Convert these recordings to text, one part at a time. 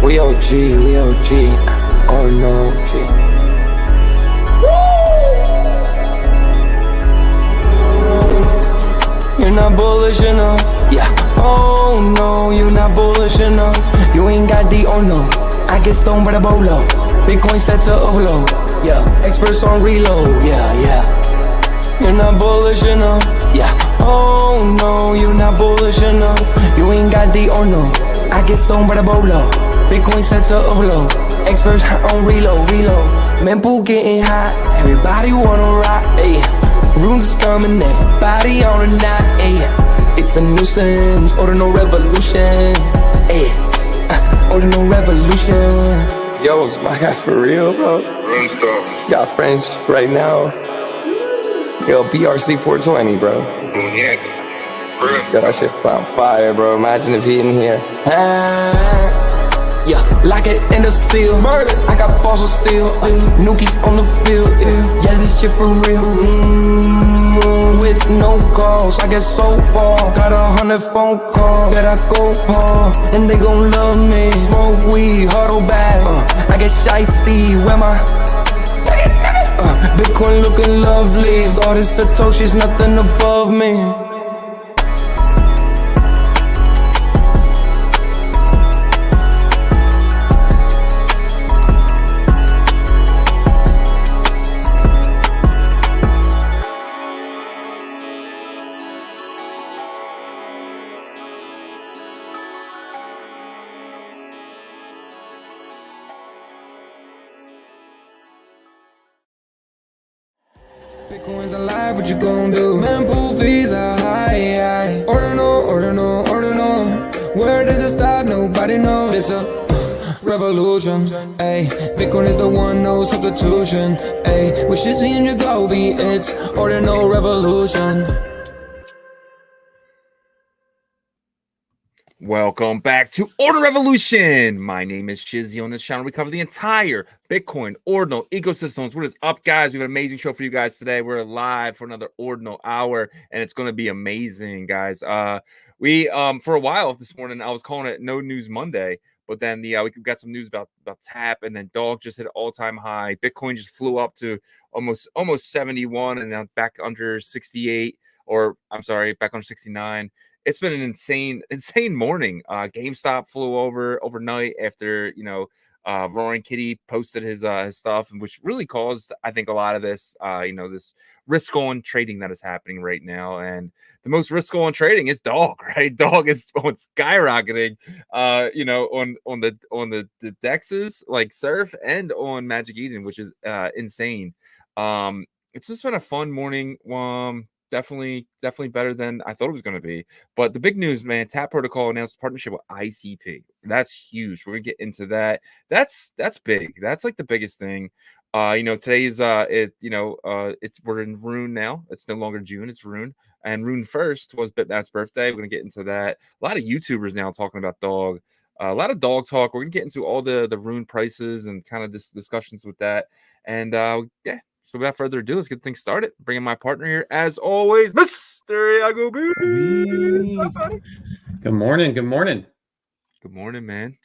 We OG, we OG. Oh no, G. You're not bullish enough, yeah. Oh no, you're not bullish enough. You ain't got the oh no. I get stoned by the bolo. Bitcoin set to overload, yeah. Experts on reload, yeah. You're not bullish enough, yeah. Oh no, you're not bullish enough. You ain't got the oh no. I get stoned by the bolo. Bitcoin set to overload. Experts on reload. Mempool getting hot. Everybody wanna rock, ayy. Runes is coming, everybody on a knot, ayy. It's a nuisance, Ordinal Revolution, ayy. Ordinal Revolution. Yo, is my guy for real, bro? Got friends right now. Yo, BRC 420, bro. Yeah. Yo, that shit on fire, bro. Imagine if he in here. Yeah, lock it in the seal. Murder. I got balls of steel. Nuki on the field. Yeah, this shit for real. With no calls, I get so far. Got 100 phone calls that I go hard, and they gon' love me. Smoke weed, huddle back. I get shiesty. Where my Bitcoin looking lovely. Started Satoshi's nothing above me. Bitcoin's alive, what you gon' do? Mempool fees are high. Ordinal. Where does it stop? Nobody knows. It's a revolution, ayy. Bitcoin is the one, no substitution, ayy. With Shizzy and Yagobi, it's Ordinal Revolution. Welcome back to Ordinal Revolution. My name is Shizzy. On this channel, we cover the entire Bitcoin Ordinal ecosystems. What is up, guys? We have an amazing show for you guys today. We're live for another Ordinal Hour, and it's going to be amazing, guys. We for a while this morning, I was calling it No News Monday, but then we got some news about TAP, and then Dog just hit an all-time high. Bitcoin just flew up to almost 71, and now back under 68, or I'm sorry, back under 69. It's been an insane morning. GameStop flew overnight after, Roaring Kitty posted his stuff, and which really caused, I think, a lot of this, this risk-on trading that is happening right now. And the most risk-on trading is Dog, right? Dog is skyrocketing, on the dexes like Surf and on Magic Eden, which is insane. It's just been a fun morning. Definitely better than I thought it was going to be. But the big news, man, TAP Protocol announced a partnership with ICP. That's huge. We're going to get into that. That's big. That's like the biggest thing. Today is we're in Rune now. It's no longer June, it's Rune. And Rune 1st was Bitmap's birthday. We're going to get into that. A lot of YouTubers now talking about Dog. A lot of Dog talk. We're going to get into all the Rune prices and kind of discussions with that. And yeah. So without further ado, let's get things started. Bringing my partner here, as always, Mr. Yagobi. Good morning. Good morning, man.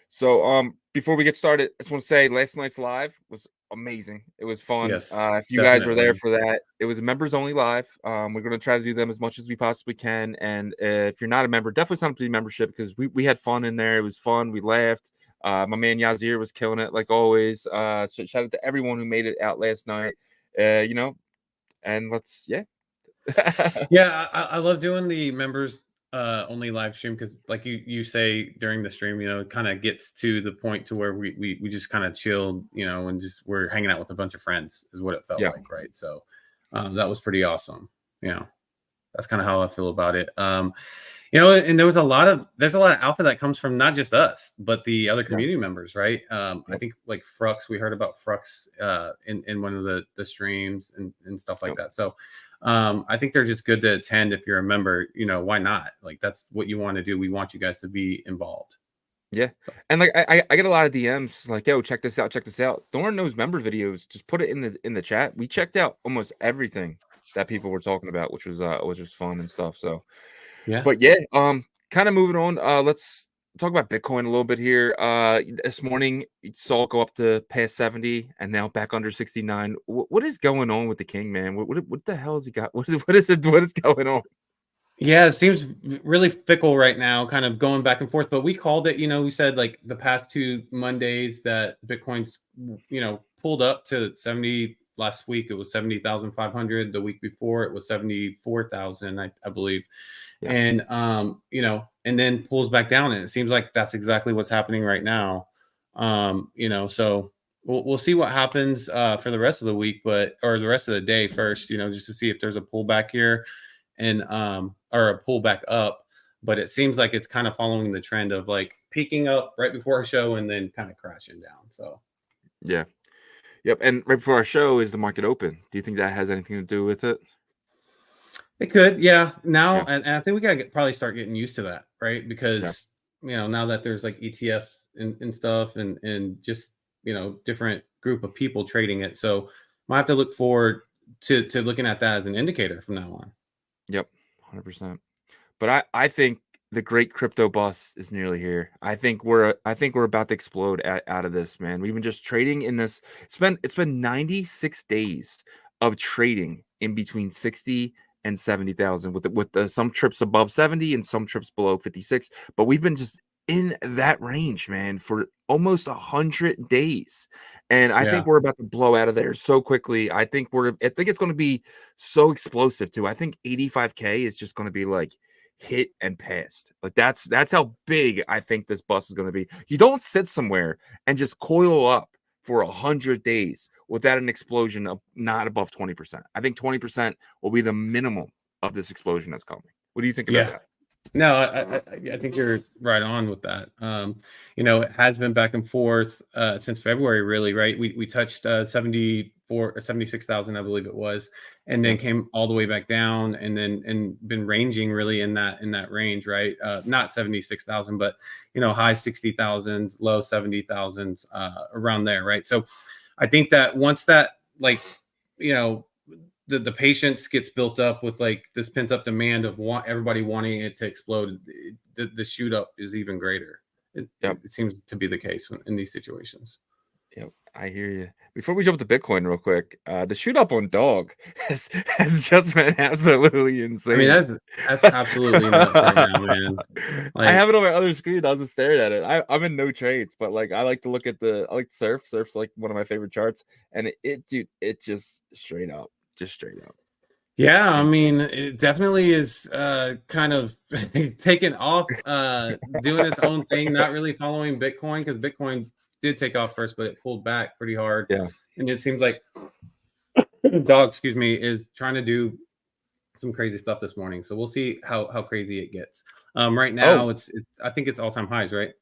So before we get started, I just want to say last night's live was amazing. It was fun. Yes, if you guys were there for that, it was a members only live. We're going to try to do them as much as we possibly can. And if you're not a member, definitely sign up to the membership, because we had fun in there. It was fun. We laughed. My man Yazir was killing it like always. So shout out to everyone who made it out last night. And let's yeah, I love doing the members only live stream, because like you say during the stream, it kind of gets to the point to where we just kind of chilled, and just we're hanging out with a bunch of friends is what it felt like, right? So that was pretty awesome. That's kind of how I feel about it. And there's a lot of alpha that comes from not just us, but the other community members, right? I think like Frux, we heard about Frux in one of the streams and stuff like that. So I think they're just good to attend if you're a member. Why not? Like, that's what you want to do. We want you guys to be involved. Yeah. And like I get a lot of DMs like, yo, check this out. During those member videos, just put it in the chat. We checked out almost everything that people were talking about, which was fun and stuff. So yeah. But yeah, kind of moving on. Let's talk about Bitcoin a little bit here. This morning you saw it go up to past 70 and now back under 69. What is going on with the king, man? What the hell has he got? What is going on? Yeah, it seems really fickle right now, kind of going back and forth. But we called it, we said like the past 2 Mondays that Bitcoin's, pulled up to 70. Last week it was 70,500. The week before it was 74,000, I believe. Yeah. And and then pulls back down, and it seems like that's exactly what's happening right now. So we'll see what happens for the rest of the week, or the rest of the day first, just to see if there's a pullback here and or a pullback up. But it seems like it's kind of following the trend of like peaking up right before our show and then kind of crashing down. So yeah. Yep. And right before our show is the market open. Do you think that has anything to do with it? it could, yeah. Now, Yeah. and I think we gotta probably start getting used to that, right? Because now that there's like ETFs and stuff, and just different group of people trading it, so might have to look forward to looking at that as an indicator from now on. Yep. 100%. But I think the great crypto bust is nearly here. I think we're about to explode out of this, man. We've been just trading in this. It's been 96 days of trading in between 60 and 70,000 with the some trips above 70 and some trips below 56. But we've been just in that range, man, for almost 100 days. And I think we're about to blow out of there so quickly. I think it's going to be so explosive too. I think 85K is just going to be like hit and passed. Like that's how big I think this bust is going to be. You don't sit somewhere and just coil up for 100 days without an explosion of not above 20%. I think 20% will be the minimum of this explosion that's coming. What do you think about that? No, I think you're right on with that. It has been back and forth since February, really, right? We touched 74 or 76,000, I believe it was, and then came all the way back down, and been ranging really in that range, right? Not 76,000, but high 60,000s, low 70,000s, around there, right? So I think that once that the patience gets built up with like this pent up demand of everybody wanting it to explode, the shoot up is even greater. It seems to be the case in these situations. Yep, I hear you. Before we jump to Bitcoin real quick, the shoot up on dog has just been absolutely insane. I mean, that's absolutely nuts right now, man. I have it on my other screen. I was just staring at it. I'm in no trades, but like I like to look at I like surf. Surf's like one of my favorite charts, and it just straight up. Yeah, I mean, it definitely is kind of taking off, doing its own thing, not really following Bitcoin, because Bitcoin did take off first, but it pulled back pretty hard. Yeah. And it seems like dog, is trying to do some crazy stuff this morning. So we'll see how crazy it gets. Right now, I think it's all-time highs, right?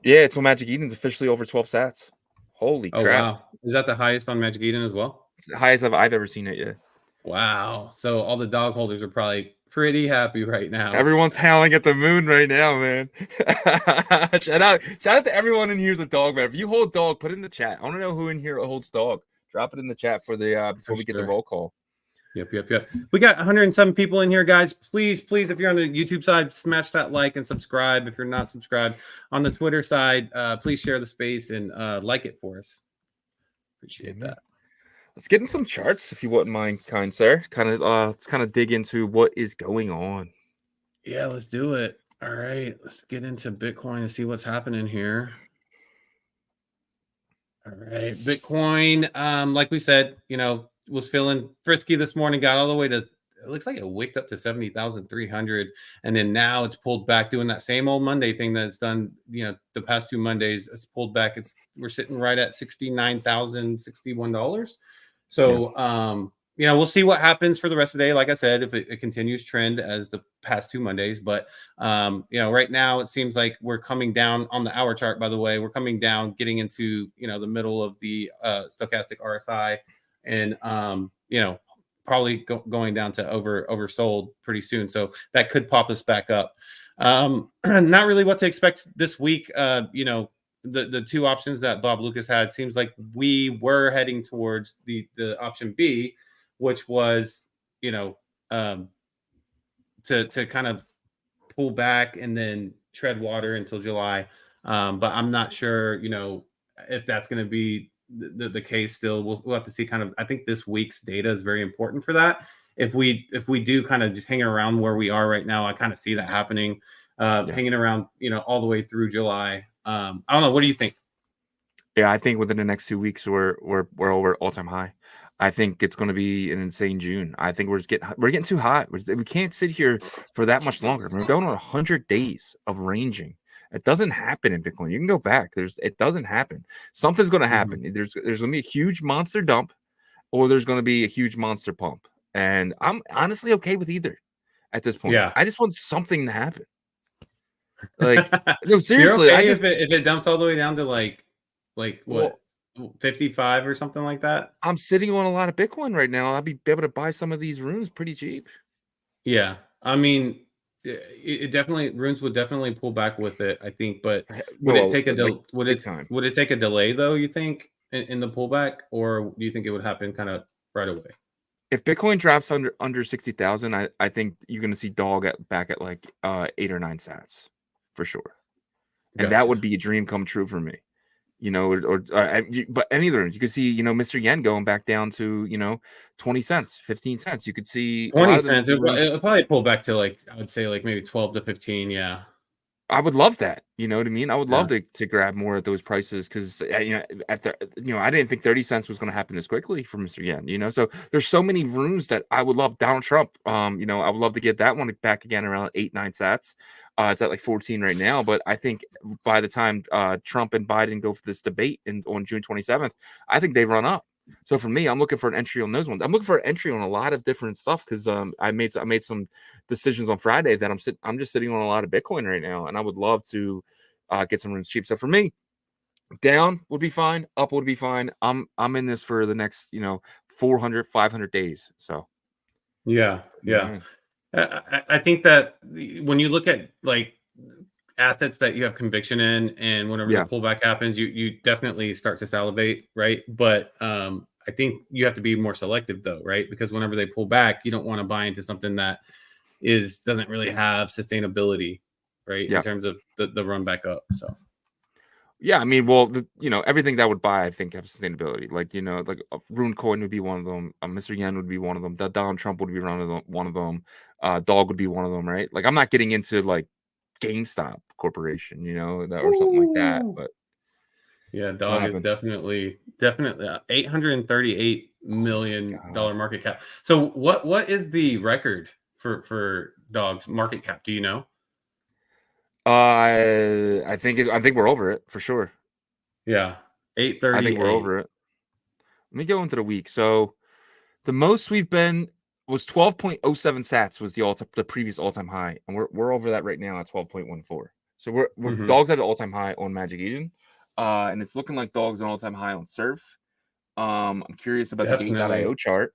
Yeah, it's on Magic Eden's officially over 12 sats. Holy crap. Wow. Is that the highest on Magic Eden as well? It's the highest I've ever seen it yet. Wow. So all the dog holders are probably pretty happy right now. Everyone's howling at the moon right now, man. Shout out to everyone in here's a dog, man. If you hold dog, put it in the chat. I want to know who in here holds dog. Drop it in the chat for the before we get the roll call. Yep. We got 107 people in here, guys. Please, if you're on the YouTube side, smash that like and subscribe. If you're not subscribed on the Twitter side, please share the space and like it for us. Appreciate that. Let's get in some charts, if you wouldn't mind, kind sir. Let's kind of dig into what is going on. Yeah, let's do it. All right, let's get into Bitcoin and see what's happening here. All right, Bitcoin, like we said, was feeling frisky this morning. Got all the way to, it looks like it wicked up to 70,300, and then now it's pulled back, doing that same old Monday thing that it's done. The past 2 Mondays, it's pulled back. We're sitting right at $69,061. So, we'll see what happens for the rest of the day. Like I said, if it continues trend as the past 2 Mondays, but, right now it seems like we're coming down on the hour chart, by the way, we're coming down, getting into, the middle of the stochastic RSI, and, probably going down to oversold pretty soon. So that could pop us back up. Not really what to expect this week. The two options that Bob Lucas had, seems like we were heading towards the option B, which was, to kind of pull back and then tread water until July. But I'm not sure, if that's going to be the case still. We'll have to see kind of, I think this week's data is very important for that. If we do kind of just hanging around where we are right now, I kind of see that happening, hanging around, all the way through July. I don't know. What do you think? Yeah, I think within the next 2 weeks we're over all-time high. I think it's going to be an insane June. I think we're getting too hot. We can't sit here for that much longer. We're going on 100 days of ranging. It doesn't happen in Bitcoin. You can go back. It doesn't happen. Something's going to happen. There's going to be a huge monster dump, or there's going to be a huge monster pump. And I'm honestly okay with either at this point. Yeah. I just want something to happen. Like, no, seriously. You're okay if it dumps all the way down to like what, 55 or something like that? I'm sitting on a lot of Bitcoin right now. I'll be able to buy some of these runes pretty cheap. Yeah. I mean, it definitely, runes would definitely pull back with it, I think. But would it take a delay though, you think, in the pullback, or do you think it would happen kind of right away? If Bitcoin drops under 60,000, I think you're going to see dog back at like 8 or 9 sats for sure. And that would be a dream come true for me. But any of them, you could see, Mr. Yen going back down to, 20 cents, 15 cents. You could see 20 cents. It'll probably pull back to like, I would say like maybe 12 to 15. Yeah. I would love that. You know what I mean? I would love to grab more at those prices because, I didn't think 30 cents was going to happen this quickly for Mr. Yen, so there's so many runes that I would love. Donald Trump, I would love to get that one back again around 8, 9 sats. It's at like 14 right now, but I think by the time Trump and Biden go for this debate on June 27th, I think they run up. So for me, I'm looking for an entry on those ones. I'm looking for an entry on a lot of different stuff because I made some decisions on Friday that I'm just sitting on a lot of Bitcoin right now, and I would love to get some runes cheap. So for me, down would be fine, up would be fine. I'm in this for the next 400, 500 days. So yeah. I think that when you look at like assets that you have conviction in, and whenever the pullback happens, you definitely start to salivate, right? But I think you have to be more selective though, right? Because whenever they pull back, you don't want to buy into something that doesn't really have sustainability, right? In terms of the run back up. So yeah, I mean, well, everything that I would buy, I think, have sustainability. Like, like a Rune coin would be one of them. Mr. Yen would be one of them. Donald Trump would be one of them. Dog would be one of them, right? Like, I'm not getting into like GameStop Corporation, or something like that. But yeah, dog is definitely $838 million market cap. So what is the record for dog's market cap? Do you know? I think we're over it for sure. Yeah, 838. I think we're over it. Let me go into the week. So the most we've been was 12.07 sats was the previous all-time high, and we're over that right now at 12.14. So we're dogs at an all-time high on Magic Eden, and it's looking like dogs an all-time high on Surf. I'm curious about the Gate.io chart,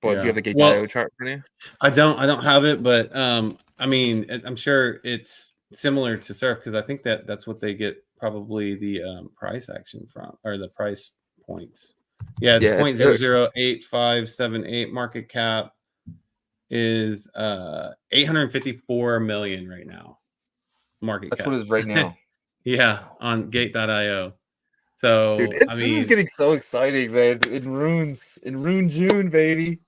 but do you have the Gate.io chart for you? I don't have it, but I mean, I'm sure it's similar to Surf because I think that's what they get probably the price action from, or the price points. Yeah, it's 0.008578. Market cap is 854 million right now. Market cap. That's what it is right now. Yeah, on Gate.io. So dude, this is getting so exciting, man. In Rune June, baby.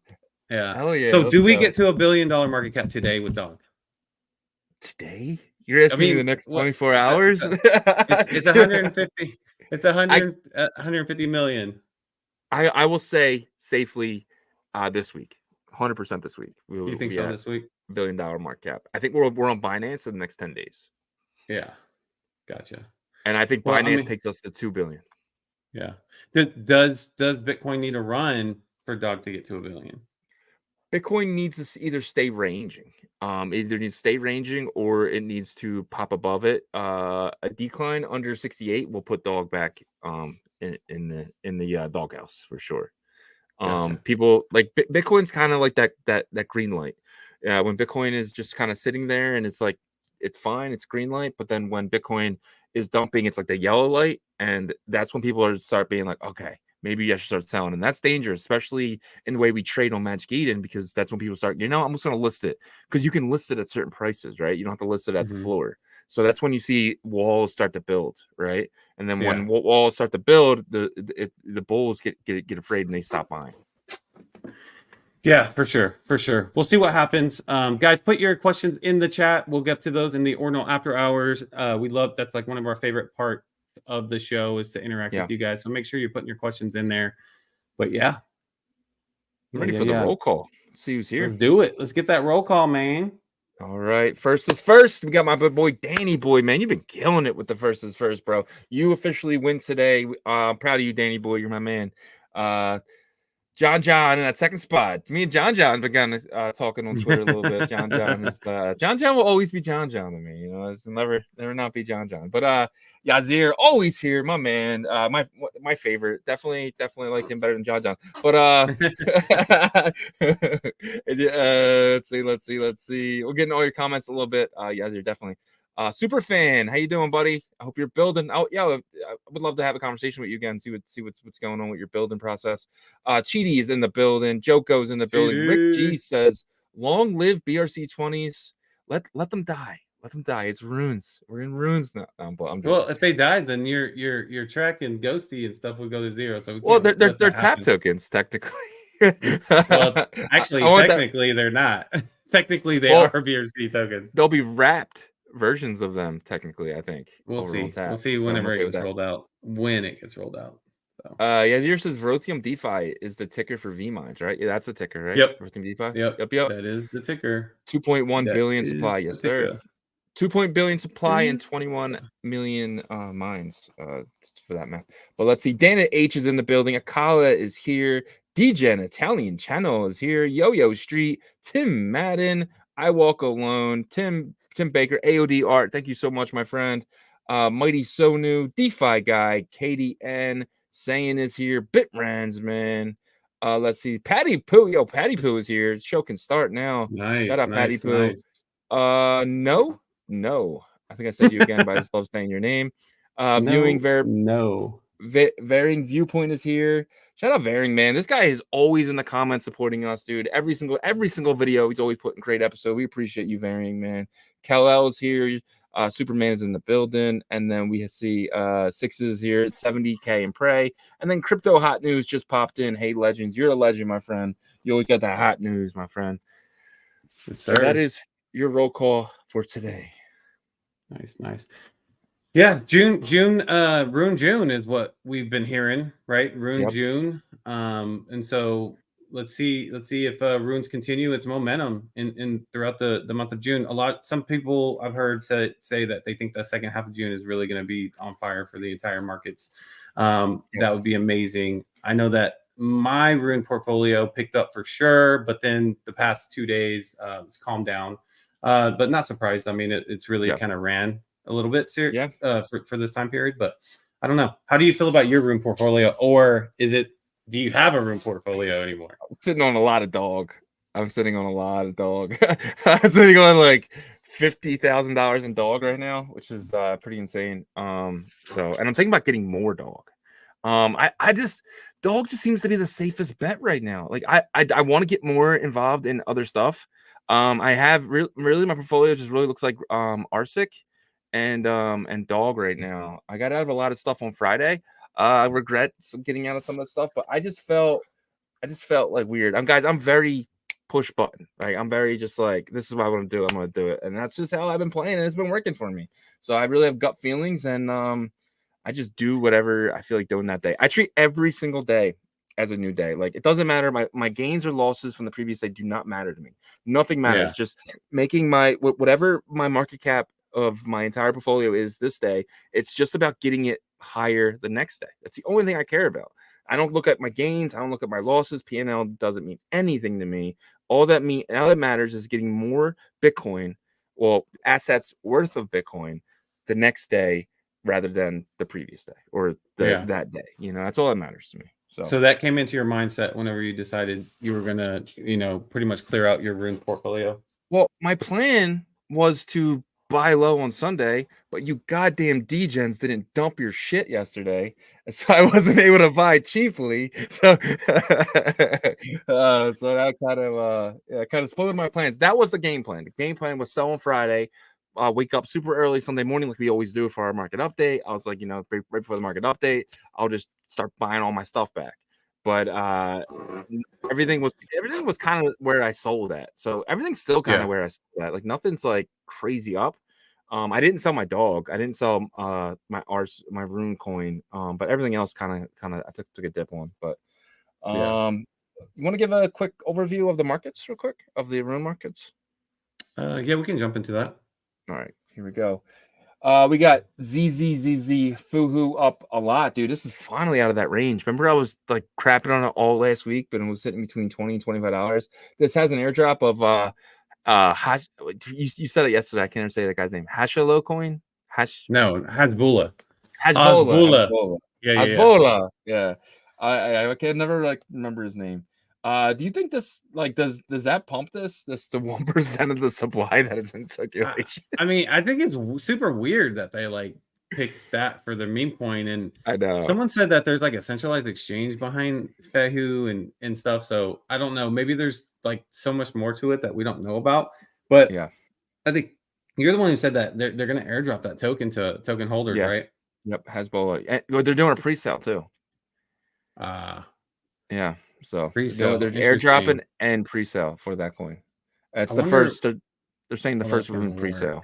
Yeah. Hell yeah. So do we get to $1 billion market cap today with dog? Today? You're asking me the next 24 hours? It's 150. It's 150 million. I will say safely this week. 100% this week. You think so this week? $1 billion market cap. I think we're on Binance in the next 10 days. Yeah. Gotcha. And I think Binance takes us to 2 billion. Yeah. Does Bitcoin need a run for dog to get to $1 billion? Bitcoin needs to either stay ranging. Either needs to stay ranging or it needs to pop above it. A decline under 68 will put dog back in the doghouse for sure. Gotcha. People like Bitcoin's kind of like that green light. When Bitcoin is just kind of sitting there and it's like it's fine, it's green light, but then when Bitcoin is dumping, it's like the yellow light, and that's when people start being like, okay, maybe I should start selling. And that's dangerous, especially in the way we trade on Magic Eden, because that's when people start, I'm just going to list it, because you can list it at certain prices, right? You don't have to list it at the floor. So that's when you see walls start to build, right? And then when walls start to build, the bulls get afraid and they stop buying. Yeah, for sure. We'll see what happens. Guys, put your questions in the chat. We'll get to those in the Ordinal After Hours. We love, that's like one of our favorite part of the show is to interact with you guys. So make sure you're putting your questions in there. But yeah. I'm ready for the roll call. Let's see who's here. Let's do it. Let's get that roll call, man. All right. First is first. We got my boy Danny Boy, man. You've been killing it with the first is first, bro. You officially win today. I'm proud of you, Danny Boy. You're my man. John in that second spot. Me and John began talking on Twitter a little bit. John is John will always be John to me. It's never not be John. But Yazir always here, my man. My favorite. Definitely like him better than John. But let's see. We're getting all your comments a little bit. Yazir, definitely. Super fan, how you doing, buddy? I hope you're building. Oh yeah, I would love to have a conversation with you again. See what's going on with your building process. Cheaty is in the building. Joko's in the building. Rick G says, "Long live BRC 20s. Let them die. Let them die. It's runes. We're in runes now." Well, if they died, then your track and ghosty and stuff would go to zero. So they're tap tokens technically. Well, actually, technically they're not. Technically, they are BRC tokens. They'll be wrapped versions of them technically, I think. We'll see whenever it gets rolled out. When it gets rolled out. So. Yazir says Rothium DeFi is the ticker for V mines, right? Yeah, that's the ticker, right? Yep. Rothium DeFi. Yep. That is the ticker. 2.1 billion supply. Yes, sir. 2 billion supply and 21 million mines. For that math. But let's see. Dana H is in the building. Akala is here. DJen Italian Channel is here. Yo Street. Tim Madden. I Walk Alone. Tim Baker, AOD Art, thank you so much, my friend. Mighty Sonu, DeFi Guy, KDN, Sayin is here, Bitrans, man. Let's see, Patty Poo, Patty Poo is here. Show can start now. Nice. Shout out Patty Poo. No. I think I said you again, but I just love saying your name. Varying Viewpoint is here. Shout out Varying, man. This guy is always in the comments supporting us, dude. Every single video, he's always putting great episode. We appreciate you, Varying, man. Kel is here. Superman is in the building. And then we see Sixes here, 70K and Prey. And then Crypto Hot News just popped in. Hey, Legends, you're a legend, my friend. You always got that hot news, my friend. Yes, sir. So that is your roll call for today. Nice. Yeah, Rune June is what we've been hearing, right? Rune June. And so let's see if runes continue its momentum in throughout the month of June. Some people I've heard say that they think the second half of June is really going to be on fire for the entire markets. That would be amazing. I know that my rune portfolio picked up for sure, but then the past 2 days it's calmed down. But not surprised. I mean, it's really kind of ran a little bit for this time period, but I don't know. How do you feel about your rune portfolio, or do you have a rune portfolio anymore? I'm sitting on a lot of dog. I'm sitting on I'm sitting on like $50,000 in dog right now, which is pretty insane. And I'm thinking about getting more dog. Dog just seems to be the safest bet right now. Like I want to get more involved in other stuff. I have really my portfolio just really looks like Arsic and dog right now. I got out of a lot of stuff on Friday. I regret getting out of some of the stuff, but I just felt like weird. I'm very push button. Right? I'm very just like, this is what I want to do. I'm going to do it. And that's just how I've been playing. And it's been working for me. So I really have gut feelings, and I just do whatever I feel like doing that day. I treat every single day as a new day. Like, it doesn't matter. My gains or losses from the previous day do not matter to me. Nothing matters. Just making whatever my market cap of my entire portfolio is this day. It's just about getting it higher the next day. That's the only thing I care about. I don't look at my gains. I don't look at my losses. P&L doesn't mean anything to me. All that matters is getting more Bitcoin, assets worth of Bitcoin the next day rather than the previous day or that day. That's all that matters to me. So that came into your mindset whenever you decided you were going to, pretty much clear out your rune portfolio? Well, my plan was to buy low on Sunday, but you goddamn degens didn't dump your shit yesterday, so I wasn't able to buy cheaply. So, so that kind of spoiled my plans. That was the game plan. The game plan was sell on Friday, wake up super early Sunday morning, like we always do for our market update. I was like, right before the market update, I'll just start buying all my stuff back. But everything was kind of where I sold at. So everything's still kind of where I sold at. Like nothing's like crazy up. I didn't sell my dog. I didn't sell my Rune coin. But everything else kind of I took a dip on. But you want to give a quick overview of the markets real quick, of the Rune markets? Yeah, we can jump into that. All right, here we go. We got ZZZZ Fuhu up a lot, dude. This is finally out of that range. Remember, I was like crapping on it all last week, but it was sitting between $20 and $25. This has an airdrop of you said it yesterday. I can't even say that guy's name. Hashalo coin. No, Hasbulla. Hasbulla. Yeah. Yeah. I can never like remember his name. Do you think this does that pump this to 1% of the supply that is in circulation? I mean, I think it's super weird that they like picked that for the meme coin, and I know someone said that there's like a centralized exchange behind Fehu and stuff. So I don't know. Maybe there's like so much more to it that we don't know about. But yeah, I think you're the one who said that they're going to airdrop that token to token holders, right? Yep, Hasbulla. They're doing a pre-sale too. Yeah. So there's airdropping and pre-sale for that coin. It's the first. They're saying the first Rune pre-sale.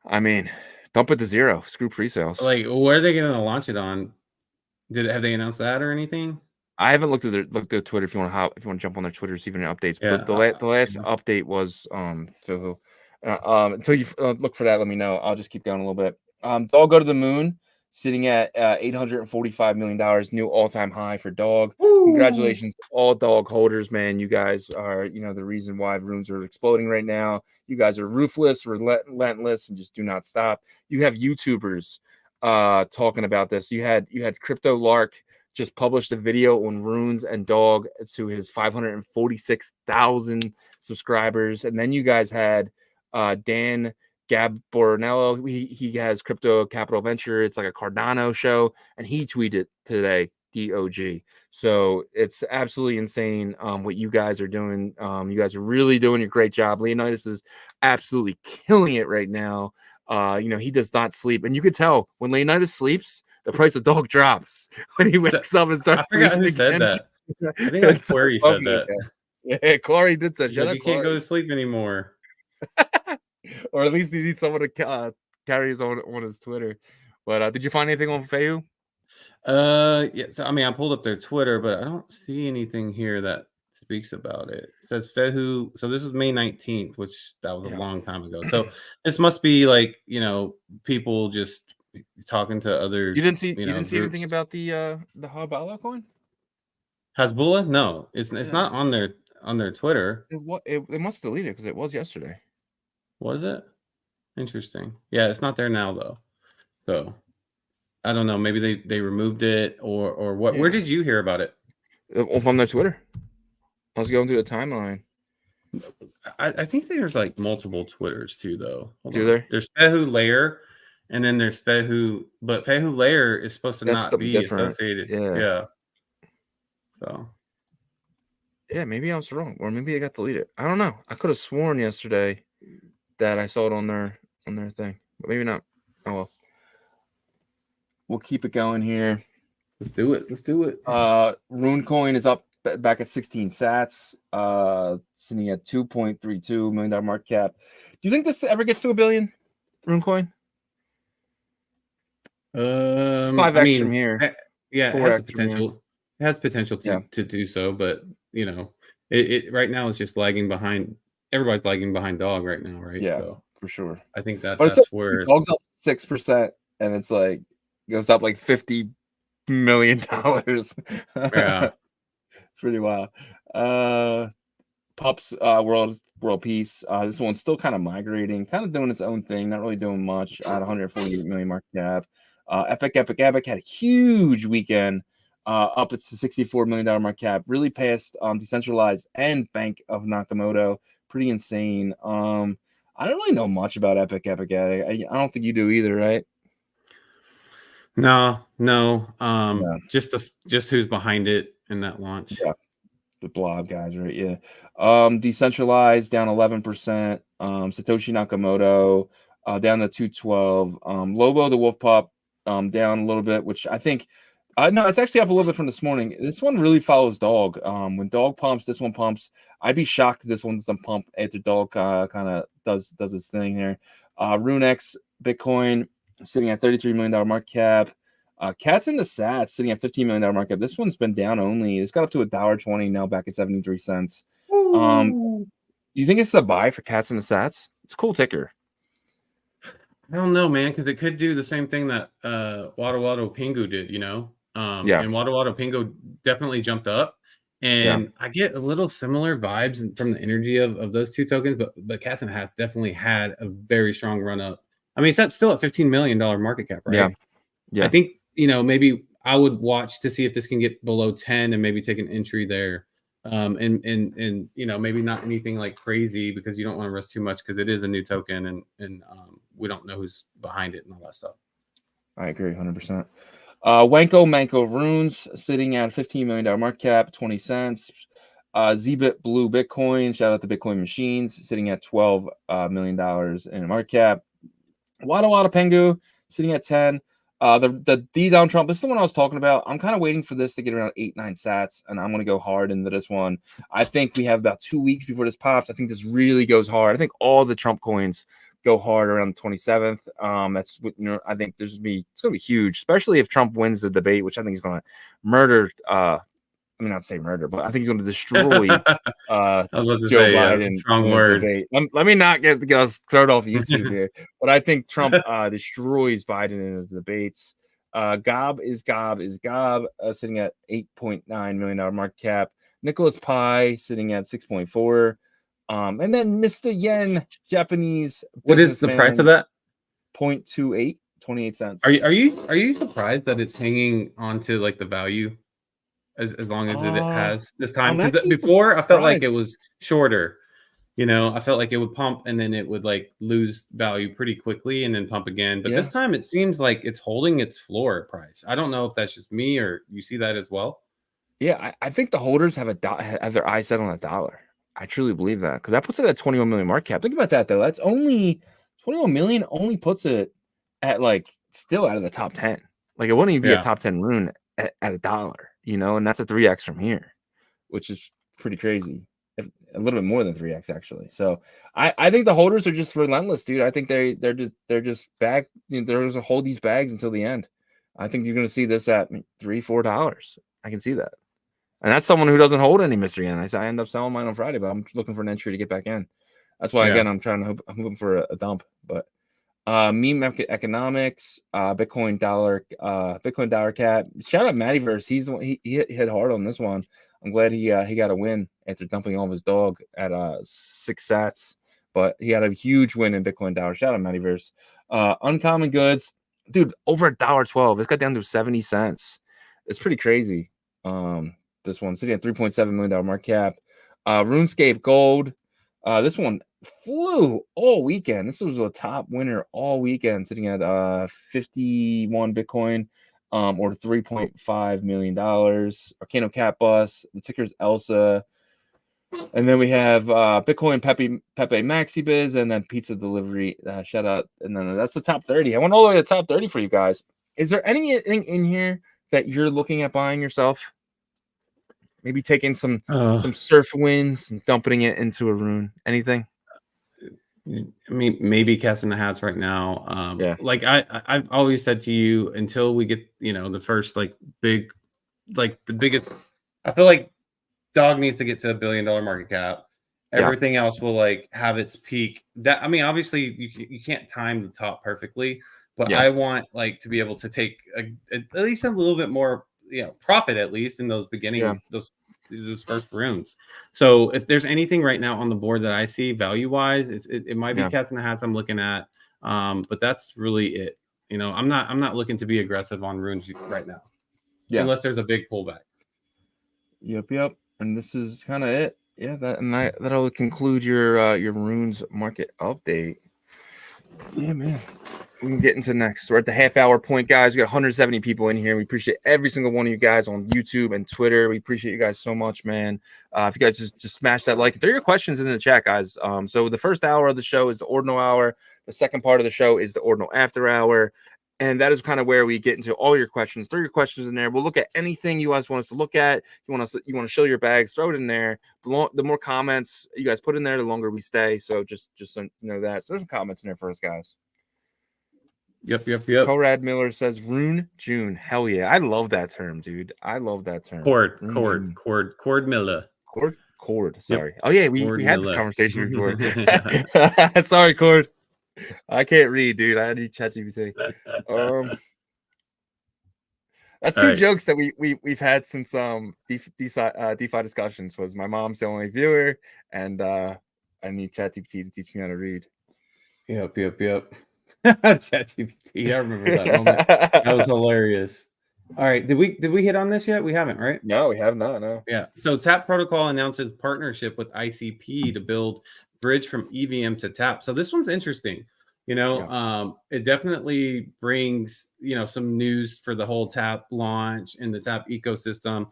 I mean, dump it to zero. Screw pre-sales. Like, where are they going to launch it on? Have they announced that or anything? I haven't looked at their Twitter. If you want to jump on their Twitter, see if any updates. Yeah, but the last update was so until you look for that, let me know. I'll just keep going a little bit. Dog Go to the Moon, sitting at $845 million, new all-time high for Dog. Woo! Congratulations to all Dog holders, man. You guys are, the reason why Runes are exploding right now. You guys are ruthless, relentless, and just do not stop. You have YouTubers talking about this. You had Crypto Lark just published a video on Runes and Dog to his 546,000 subscribers, and then you guys had Dan Gabornello, he has Crypto Capital Venture. It's like a Cardano show, and he tweeted today, DOG. So it's absolutely insane what you guys are doing. You guys are really doing a great job. Leonidas is absolutely killing it right now. He does not sleep, and you could tell when Leonidas sleeps, the price of Dog drops. When he wakes up and starts. I forgot who said that. I think like Query said that. Yeah, Corey did say you can't go to sleep anymore. Or at least you need someone to carry his own on his Twitter. But did you find anything on Fehu? Yeah. So I mean, I pulled up their Twitter, but I don't see anything here that speaks about it. It says Fehu. So this was May 19th, which that was a long time ago. So this must be like people just talking to other. You didn't see anything about the Habala coin? Hasbulla? No, it's not on their Twitter. It must delete it because it was yesterday. Was it? Interesting. Yeah, it's not there now though. So I don't know. Maybe they removed it or what? Yeah. Where did you hear about it? From their Twitter. I was going through the timeline. I think there's like multiple Twitters too, though. Do there? There's Fehu Layer, and then there's Fehu, but Fehu Layer is supposed to not be different. Associated. Yeah. So. Yeah, maybe I was wrong, or maybe I got deleted. I don't know. I could have sworn yesterday that I saw it on their thing, but maybe not. Oh well. We'll keep it going here. Let's do it. Rune coin is up back at 16 sats, sitting at $2.32 million market cap. Do you think this ever gets to $1 billion? Rune coin? 5x from here. Yeah, it has potential. It has potential to do so, but it right now it's just lagging behind. Everybody's lagging behind Dog right now, right? Yeah, so, for sure. I think that's where Dog's up 6%, and it's like goes up like $50 million. Yeah, it's pretty wild. Pups World Peace. This one's still kind of migrating, kind of doing its own thing, not really doing much at 148 million market cap. Epic had a huge weekend. Up at the $64 million market cap, really passed Decentralized and Bank of Nakamoto. Pretty insane. I don't really know much about Epic. I don't think you do either, right? No. Yeah. Just who's behind it in that launch. Yeah. The blog guys, right? Yeah. Decentralized down 11%. Satoshi Nakamoto down to 212. Lobo the Wolf Pup down a little bit, which I think no, it's actually up a little bit from this morning. This one really follows Dog. When Dog pumps, this one pumps. I'd be shocked if this one doesn't pump after Dog kind of does his thing here. Rune X Bitcoin sitting at $33 million market cap. Cats in the Sats sitting at $15 million market cap. This one's been down only. It's got up to $1.20 now, back at 73 cents. Do you think it's the buy for Cats in the Sats? It's a cool ticker. I don't know, man, because it could do the same thing that Wado Wado Pingu did, you know? Yeah. And Wado Wado Pingu definitely jumped up. And I get a little similar vibes from the energy of those two tokens, but Cats and Hats definitely had a very strong run up. I mean, it's still at $15 million market cap, right? Yeah. I think, you know, maybe I would watch to see if this can get below 10 and maybe take an entry there. And you know, maybe not anything like crazy, because you don't want to risk too much, because it is a new token and we don't know who's behind it and all that stuff. I agree 100%. Wanko Manko Runes sitting at $15 million market cap, 20 cents. Zbit Blue Bitcoin, shout out to Bitcoin Machines, sitting at $12 million in market cap. Wada Wada Pengu sitting at 10. The D Down Trump, this is the one I was talking about. I'm kind of waiting for this to get around 8-9 sats, and I'm going to go hard into this one. I think we have about 2 weeks before this pops. I think this really goes hard. I think all the Trump coins go hard around the 27th. That's what, you know, I think it's going to be huge, especially if Trump wins the debate, which I think he's going to murder. I mean, not say murder, but I think he's going to destroy Joe Biden. Strong word. Debate. Let me not get us thrown off YouTube here, but I think Trump destroys Biden in the debates. Gob is Gob, sitting at $8.9 million market cap. Nicholas Pie sitting at 6.4. And then Mr. Yen, Japanese. What is the price of that? 0.28, 28 cents. Are you surprised that it's hanging on to like the value as long as it has this time? Before, I felt like it was shorter. You know, I felt like it would pump and then it would like lose value pretty quickly and then pump again. But this time it seems like it's holding its floor price. I don't know if that's just me or you see that as well. Yeah, I think the holders have their eyes set on $1. I truly believe that, because that puts it at 21 million market cap. Think about that though. That's only 21 million. Only puts it at like still out of the top 10. Like it wouldn't even be a top 10 rune at $1. You know, and that's a 3x from here, which is pretty crazy. A little bit more than 3x actually. So I think the holders are just relentless, dude. I think they're just back. You know, they're going to hold these bags until the end. I think you're going to see this at $3-4. I can see that. And that's someone who doesn't hold any mystery in. I end up selling mine on Friday, but I'm looking for an entry to get back in. That's why, again, I'm hoping for a dump. But meme economics, Bitcoin dollar cat. Shout out Mattyverse. He's the one, he hit hard on this one. I'm glad he got a win after dumping all of his dog at 6 sats. But he had a huge win in Bitcoin dollar. Shout out Mattyverse. Uncommon goods, dude, over $1.12. It's got down to 70 cents. It's pretty crazy. This one sitting at $3.7 million market cap. RuneScape Gold. This one flew all weekend. This was a top winner all weekend, sitting at 51 Bitcoin, or $3.5 million. Arcano Cat Bus. The ticker's Elsa. And then we have Bitcoin Pepe Maxi Biz, and then Pizza Delivery. Shout out. And then that's the top 30. I went all the way to the top 30 for you guys. Is there anything in here that you're looking at buying yourself? Maybe taking some surf wins and dumping it into a rune. Anything? I mean, maybe Cats in the Hats right now. Like I've always said to you, until we get, you know, the first like big, like the biggest, I feel like Dog needs to get to $1 billion market cap. Everything else will like have its peak. That, I mean, obviously you can't time the top perfectly, but I want like to be able to take at least a little bit more, you know, profit at least in those beginning those first runes. So if there's anything right now on the board that I see value wise, it might be Cats in the Hats I'm looking at, but that's really it. You know, I'm not looking to be aggressive on runes right now, unless there's a big pullback. Yep. And this is kind of it. Yeah, that'll conclude your Runes market update. Yeah, man. We can get into next. We're at the half-hour point, guys. We got 170 people in here. We appreciate every single one of you guys on YouTube and Twitter. We appreciate you guys so much, man. If you guys just smash that like, throw your questions in the chat, guys. So the first hour of the show is the Ordinal Hour. The second part of the show is the Ordinal After Hour. And that is kind of where we get into all your questions. Throw your questions in there. We'll look at anything you guys want us to look at. You want to show your bags, throw it in there. The more comments you guys put in there, the longer we stay. So just so know that. So there's some comments in there for us, guys. Yep. Corad Miller says Rune June. Hell yeah. I love that term, dude. I love that term. Cord Miller. Cord. Sorry. Yep. Oh yeah, we had this conversation before. Sorry, Cord. I can't read, dude. I need ChatGPT. That's two jokes that we've had since DeFi discussions. Was my mom's the only viewer, and I need ChatGPT to teach me how to read. Yep. ChatGPT. I remember that moment. That was hilarious. All right, did we hit on this yet? We haven't, right? No, we have not. No. Yeah. So Tap Protocol announces partnership with ICP to build bridge from EVM to Tap. So this one's interesting. It definitely brings some news for the whole Tap launch and the Tap ecosystem.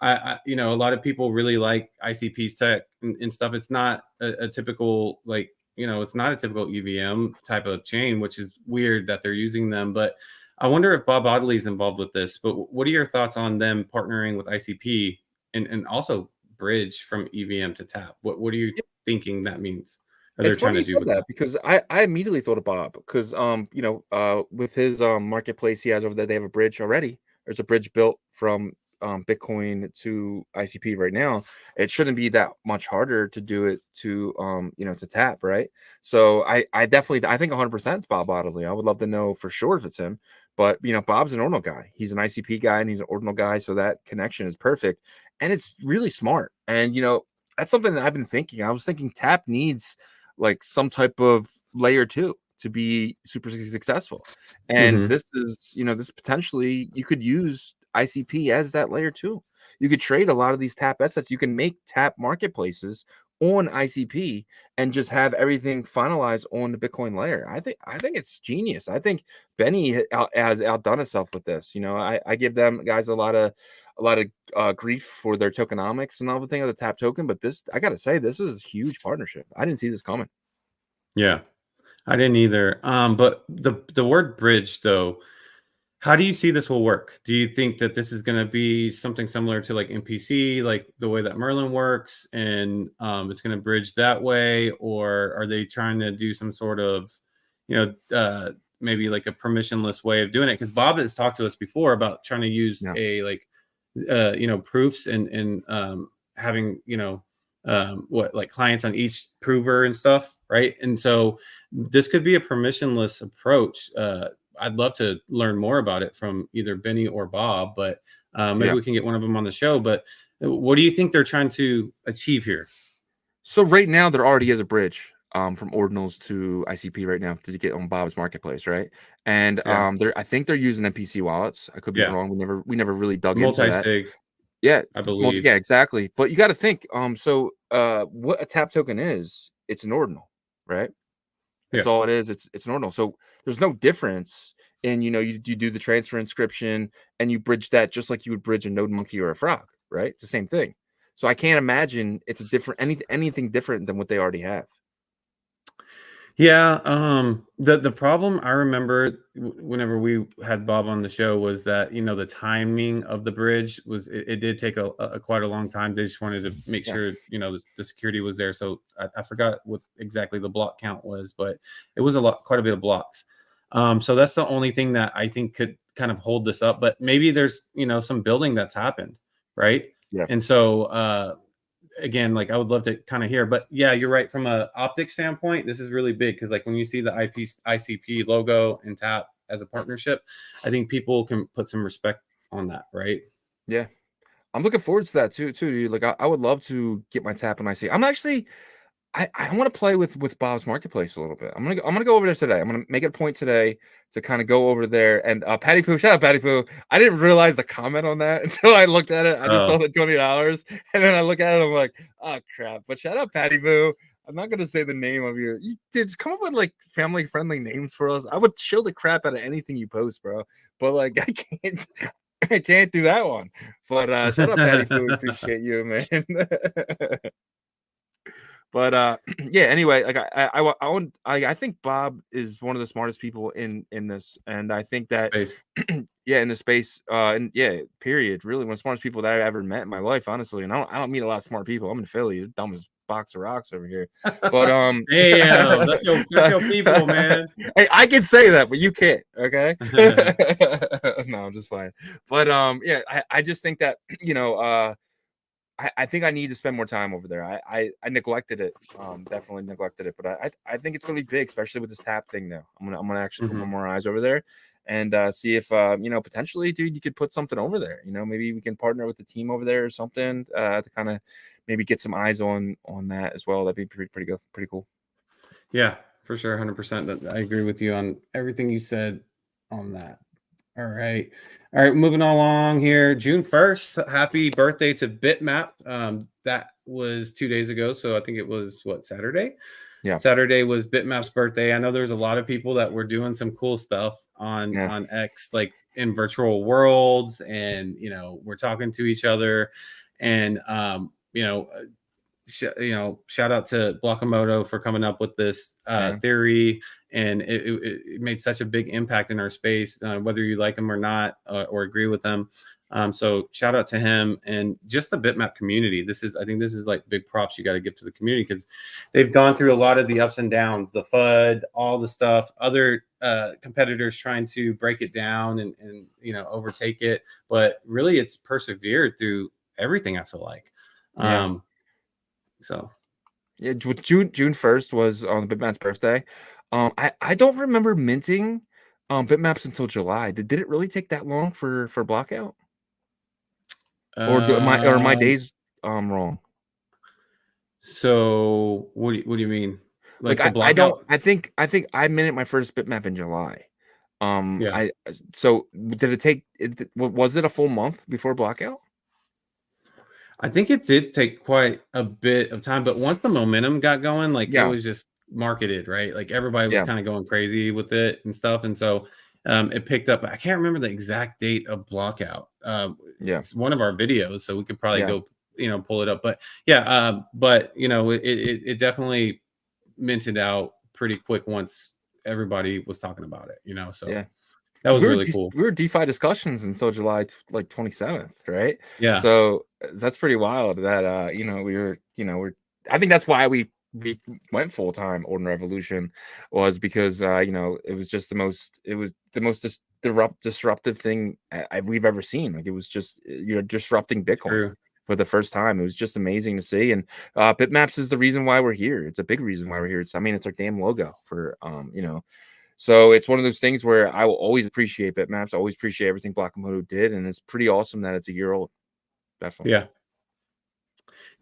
A lot of people really like ICP's tech and stuff. It's not a typical it's not a typical EVM type of chain, which is weird that they're using them. But I wonder if Bob Audley is involved with this. But what are your thoughts on them partnering with ICP and also bridge from EVM to Tap? What are you thinking that means? It's funny you said that because I immediately thought of Bob because with his marketplace he has over there, they have a bridge already. There's a bridge built from Bitcoin to ICP right now. It shouldn't be that much harder to do it to to Tap, right? So I think 100% it's Bob Audley. I would love to know for sure if it's him, but Bob's an Ordinal guy. He's an ICP guy and he's an Ordinal guy, so that connection is perfect and it's really smart. And that's something that I've been thinking. I was thinking Tap needs like some type of layer 2 to be super successful, and this is this potentially you could use ICP as that layer 2. You could trade a lot of these Tap assets. You can make Tap marketplaces on ICP and just have everything finalized on the Bitcoin layer. I think it's genius. I think Benny has outdone itself with this. I give them guys a lot of grief for their tokenomics and everything of the Tap token, but this, I gotta say, this is a huge partnership. I didn't see this coming. Yeah, I didn't either. But the word bridge, though, how do you see this will work? Do you think that this is going to be something similar to like MPC, like the way that Merlin works, and it's going to bridge that way, or are they trying to do some sort of, maybe like a permissionless way of doing it? Because Bob has talked to us before about trying to use proofs and having clients on each prover and stuff, right? And so this could be a permissionless approach. I'd love to learn more about it from either Benny or Bob, but maybe we can get one of them on the show. But what do you think they're trying to achieve here? So right now there already is a bridge from Ordinals to ICP right now to get on Bob's marketplace, right? And I think they're using MPC wallets. I could be wrong. We never really dug into that. Yeah, I believe. Yeah, exactly. But you got to think. So what a Tap token is? It's an Ordinal, right? That's all it is. It's an Ordinal. So there's no difference in you do the transfer inscription and you bridge that just like you would bridge a Node Monkey or a Frog, right? It's the same thing. So I can't imagine it's a different anything different than what they already have. Yeah, the problem I remember whenever we had Bob on the show was that the timing of the bridge was it did take a quite a long time. They just wanted to make sure the security was there. So I forgot what exactly the block count was, but it was quite a bit of blocks. So that's the only thing that I think could kind of hold this up. But maybe there's some building that's happened, right? Yeah. And so again, like I would love to kind of hear, but yeah, you're right. From a optic standpoint, this is really big because like when you see the ICP logo and Tap as a partnership, I think people can put some respect on that, right? Yeah, I'm looking forward to that too. Dude. Like I would love to get my Tap on ICP. I want to play with Bob's Marketplace a little bit. I'm gonna go over there today. I'm gonna make it a point today to kind of go over there. And Patty Poo, shout out Patty Poo. I didn't realize the comment on that until I looked at it. I just saw the $20, and then I look at it. I'm like, oh crap! But shout out Patty Poo. I'm not gonna say the name of your. You did come up with like family friendly names for us. I would chill the crap out of anything you post, bro. But like I can't. I can't do that one. But shout out Patty Poo. Appreciate you, man. But yeah, anyway, like I think Bob is one of the smartest people in this, and I think that yeah, in the space, and yeah, period, really one of the smartest people that I ever met in my life, honestly. And I don't meet a lot of smart people. I'm in Philly, the dumbest box of rocks over here. But damn, that's your people, man. Hey, I can say that, but you can't. Okay. No, I'm just fine. But yeah, I just think that I think I need to spend more time over there. I neglected it, definitely neglected it. But I think it's gonna be big, especially with this tap thing now. I'm gonna actually put more eyes over there and see if potentially, dude, you could put something over there. Maybe we can partner with the team over there or something to kind of maybe get some eyes on that as well. That'd be pretty good, pretty cool. Yeah, for sure, 100%. I agree with you on everything you said on that. All right, moving along here. June 1st, happy birthday to Bitmap. That was 2 days ago, so I think it was Saturday. Yeah, Saturday was Bitmap's birthday. I know there's a lot of people that were doing some cool stuff on X, like in virtual worlds, and we're talking to each other, and shout out to Blockamoto for coming up with this theory, and it made such a big impact in our space, whether you like him or not, or agree with him. So shout out to him and just the Bitmap community. I think this is like big props you got to give to the community, because they've gone through a lot of the ups and downs, the FUD, all the stuff, other competitors trying to break it down and overtake it, but really it's persevered through everything, I feel like. So yeah, June 1st was on Bitmap's birthday. I don't remember minting Bitmaps until July. Did it really take that long for blockout? Or my days wrong? So what do you mean? Like I don't. I think I minted my first Bitmap in July. So did it take? Was it a full month before blockout? I think it did take quite a bit of time, but once the momentum got going, like it was just marketed, right? Like everybody was kind of going crazy with it and stuff, and so it picked up. I can't remember the exact date of blockout. It's one of our videos, so we could probably go, pull it up. But it definitely minted out pretty quick once everybody was talking about it. So that was really cool. We were DeFi discussions until July 27th, right? Yeah. So that's pretty wild that I think that's why we went full time. Ordinal Revolution was because it was just the most disruptive thing we've ever seen. Like it was just you're disrupting Bitcoin for the first time. It was just amazing to see. And Bitmaps is the reason why we're here. It's a big reason why we're here. It's our damn logo for So it's one of those things where I will always appreciate Bitmaps. I always appreciate everything Blockamoto did, and it's pretty awesome that it's a year old. Definitely. Yeah.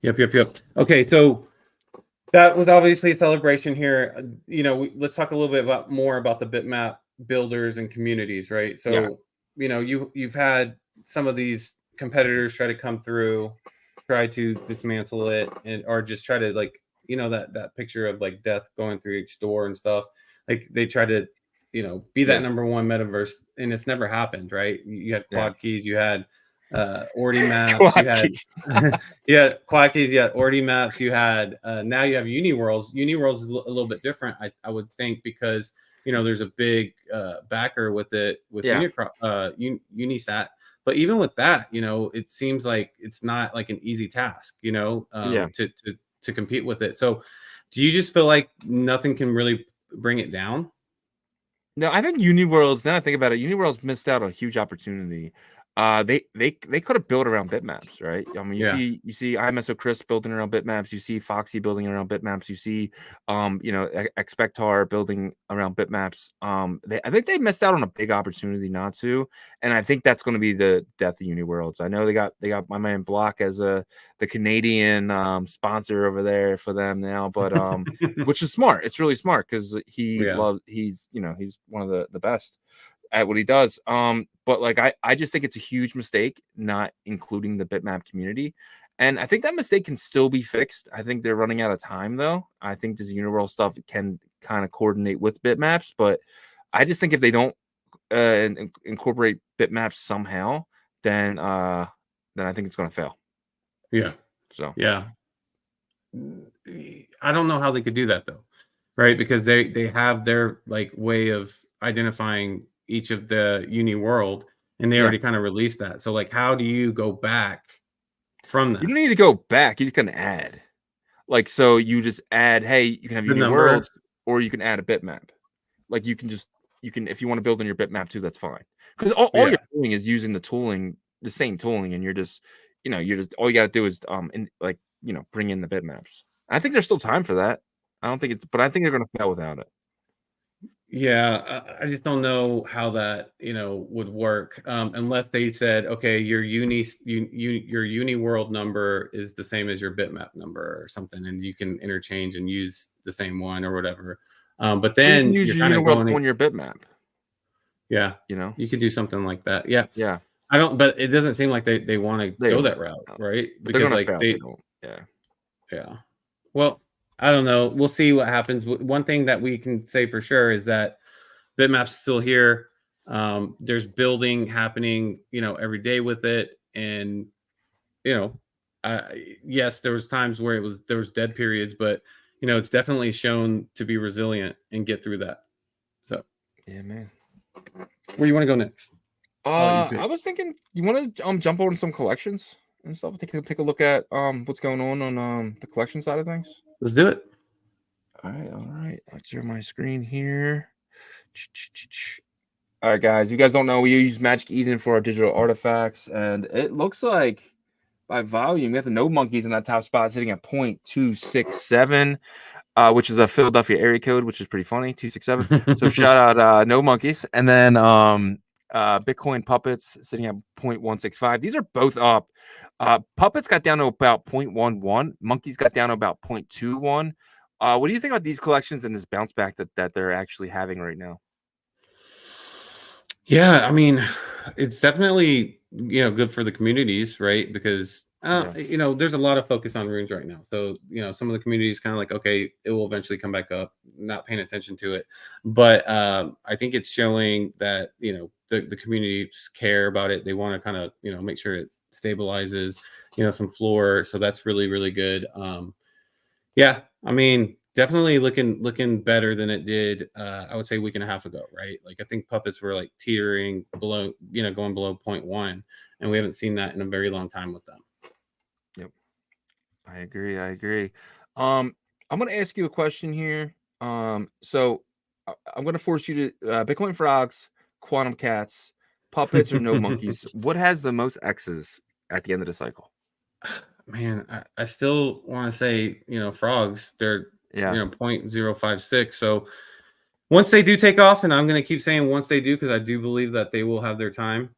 Yep. Okay, so that was obviously a celebration here. Let's talk a little bit more about the Bitmap builders and communities, right? So, you've had some of these competitors try to come through, try to dismantle it, or just try to that picture of like death going through each door and stuff. Like they try to, be that number one metaverse, and it's never happened, right? You had quad keys, you had Ordi maps, you had quad keys, you had Ordi maps, you had now you have Uniworlds. Uniworlds is a little bit different, I would think, because there's a big backer with it with Unisat. But even with that, it seems like it's not like an easy task, to compete with it. So do you just feel like nothing can really bring it down? No, I think Uniworlds, now I think about it, Uniworlds missed out on a huge opportunity They could have built around bitmaps, right? I mean, you see IMSO Chris building around bitmaps, you see Foxy building around bitmaps, you see Expectar building around bitmaps. I think they missed out on a big opportunity not to, and I think that's going to be the death of Uniworlds. I know they got my man Block as the Canadian sponsor over there for them now, but which is smart. It's really smart because he's one of the best at what he does. But like I just think it's a huge mistake not including the bitmap community. And I think that mistake can still be fixed. I think they're running out of time though. I think this Uniworld stuff can kind of coordinate with bitmaps, but I just think if they don't incorporate bitmaps somehow, then I think it's going to fail. Yeah. So yeah. I don't know how they could do that though, right? Because they have their like way of identifying each of the uni world, and they already kind of released that. So like, how do you go back from that? You don't need to go back. You can add, like, so you just add, hey, you can have uni worlds, or you can add a bitmap. Like you can if you want to build in your bitmap too, that's fine. Because all you're doing is using the tooling, the same tooling, and you're just all you got to do is bring in the bitmaps. I think there's still time for that. I don't think but I think they're going to fail without it. Yeah, I just don't know how that would work unless they said, okay, your uni world number is the same as your bitmap number or something, and you can interchange and use the same one or whatever. But then you can use your on your bitmap. Yeah, you can do something like that. Yeah, yeah. I don't, but it doesn't seem like they want to go that route, right? But because like they don't. Yeah. Well, I don't know. We'll see what happens. One thing that we can say for sure is that bitmap's still here. There's building happening, every day with it, and yes, there was times where there was dead periods, but it's definitely shown to be resilient and get through that. So yeah, man. Where do you want to go next? I was thinking you want to jump over to some collections and stuff. Take a look at what's going on the collection side of things. Let's do it. All right. Let's share my screen here. All right, guys. You guys don't know, we use Magic Eden for our digital artifacts, and it looks like by volume, we have the No Monkeys in that top spot sitting at 0.267, which is a Philadelphia area code, which is pretty funny. 267. So shout out No Monkeys, and then Bitcoin Puppets sitting at 0.165. These are both up. Puppets got down to about 0.11. Monkeys got down to about 0.21. What do you think about these collections and this bounce back that they're actually having right now? Yeah, I mean, it's definitely good for the communities, right? Because there's a lot of focus on runes right now. So some of the communities kind of like, okay, it will eventually come back up, not paying attention to it. But I think it's showing that the communities care about it. They want to kind of make sure it stabilizes some floor. So that's really, really good. Yeah, I mean, definitely looking better than it did. I would say a week and a half ago, right? Like I think puppets were like teetering below, going below 0.1, and we haven't seen that in a very long time with them. Yep, I agree. I'm going to ask you a question here. So I'm going to force you to Bitcoin Frogs, Quantum Cats, Puppets, or No Monkeys. What has the most X's at the end of the cycle? Man, I still want to say, frogs, they're 0.056. So once they do take off, and I'm going to keep saying once they do, because I do believe that they will have their time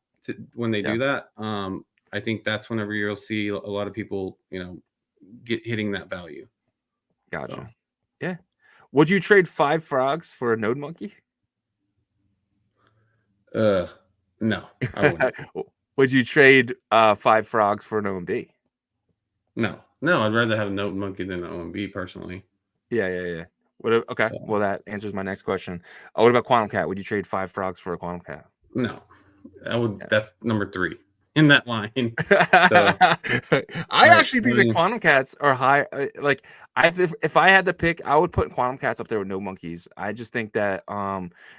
when they do that. I think that's whenever you'll see a lot of people, hitting that value. Gotcha. So. Yeah. Would you trade 5 frogs for a node monkey? No, I wouldn't. Would you trade 5 frogs for an OMB? No, I'd rather have a node monkey than an OMB personally. Yeah. Okay, so. Well, that answers my next question. What about Quantum Cat? Would you trade 5 frogs for a Quantum Cat? No, I would. Yeah. That's number 3 in that line. I actually think the Quantum Cats are high. Like, if I had to pick, I would put Quantum Cats up there with No Monkeys. I just think that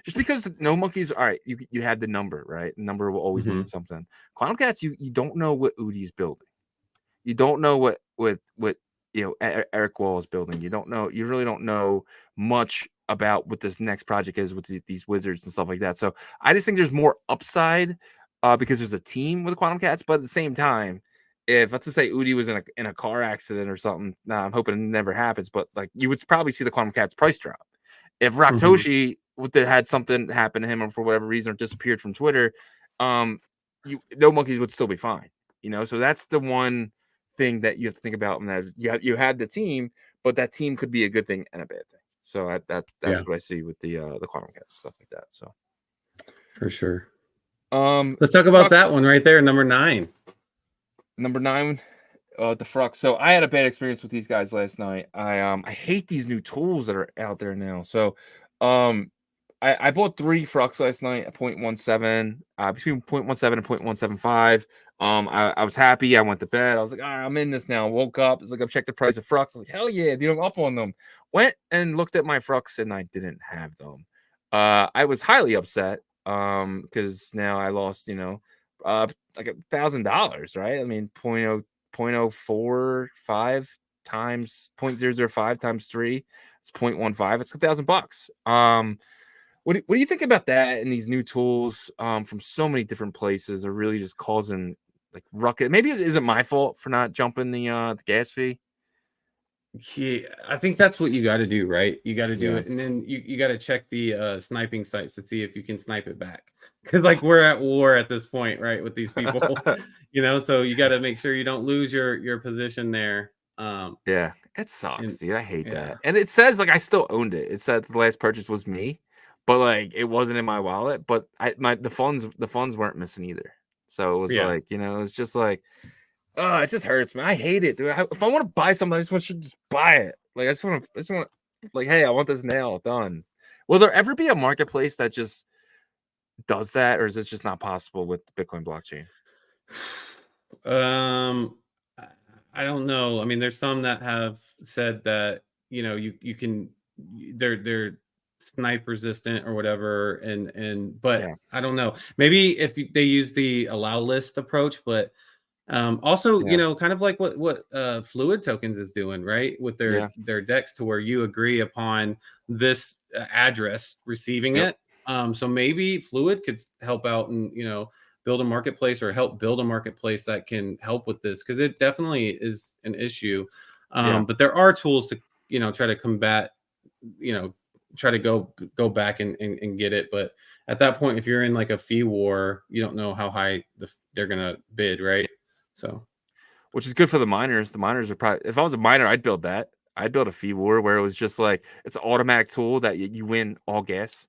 just because No Monkeys, all right, you had the number, right? The number will always mean something. Quantum Cats, you don't know what Udi's building. You don't know what Eric Wall is building. You really don't know much about what this next project is with these wizards and stuff like that. So I just think there's more upside because there's a team with the Quantum Cats. But at the same time, if let's just say Udi was in a car accident or something, I'm hoping it never happens, but like you would probably see the Quantum Cats price drop. If Raktoshi had something happen to him or for whatever reason or disappeared from Twitter, no monkeys would still be fine. So that's the one thing that you have to think about. And that you had the team, but that team could be a good thing and a bad thing. So that's what I see with the Quantum Cats, stuff like that. So for sure. Let's talk about that one right there, number 9. Number 9, the Frux. So I had a bad experience with these guys last night. I hate these new tools that are out there now. So I bought 3 Frux last night at 0.17, between 0.17 and 0.175. I was happy. I went to bed. I was like, all right, I'm in this now. Woke up. It's like I've checked the price of Frux. I was like, hell yeah, dude, I'm up on them. Went and looked at my Frux and I didn't have them. I was highly upset because now I lost, like $1,000, right? I mean, 0.045 times 0.005 times 3, it's 0.15. It's $1,000. What do you think about that and these new tools from so many different places are really just causing like ruckus? Maybe it isn't my fault for not jumping the gas fee. Yeah, I think that's what you got to do, right? You got to do it, and then you got to check the sniping sites to see if you can snipe it back. Because like we're at war at this point, right, with these people, So you got to make sure you don't lose your position there. Yeah, it sucks, dude. I hate that. And it says like I still owned it. It said the last purchase was me, but like it wasn't in my wallet. But the funds weren't missing either. So it was like it's just like. Oh, it just hurts, man. I hate it, dude. If I want to buy something, I just want to just buy it. Like I just want, like, hey, I want this nail done. Will there ever be a marketplace that just does that, or is it just not possible with the Bitcoin blockchain? I don't know. I mean, there's some that have said that you can they're snipe resistant or whatever, but I don't know. Maybe if they use the allow list approach, but. Also, kind of like what Fluid Tokens is doing, right, with their DEX, to where you agree upon this address receiving it. So maybe Fluid could help out and build a marketplace or help build a marketplace that can help with this, because it definitely is an issue. But there are tools to try to combat, try to go back and get it. But at that point, if you're in like a fee war, you don't know how high they're gonna bid, right? So, which is good for the miners. The miners are probably, if I was a miner, I'd build that. I'd build a fee war where it was just like it's an automatic tool that you win all gas.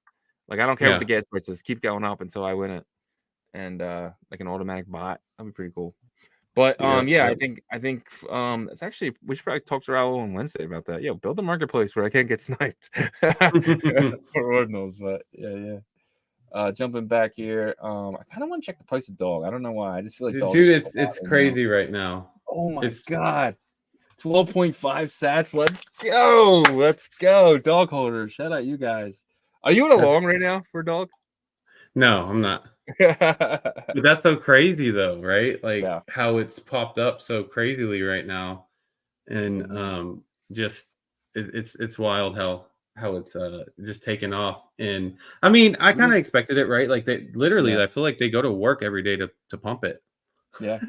Like I don't care what the gas price is, keep going up until I win it, and like an automatic bot. That'd be pretty cool. But I think it's actually, we should probably talk to Raul on Wednesday about that. Build a marketplace where I can't get sniped for ordinals. But jumping back here, I kind of want to check the price of dog. I don't know why. I just feel like dog, dude, it's crazy right now. Oh my god, 12.5 sats. Let's go, dog holders. Shout out you guys. Are you in a long right now for dog? No, I'm not. But that's so crazy though, right? Like how it's popped up so crazily right now, and just it's wild how it's just taken off. And I mean, I kind of expected it, right? Like they literally, I feel like they go to work every day to pump it. Yeah.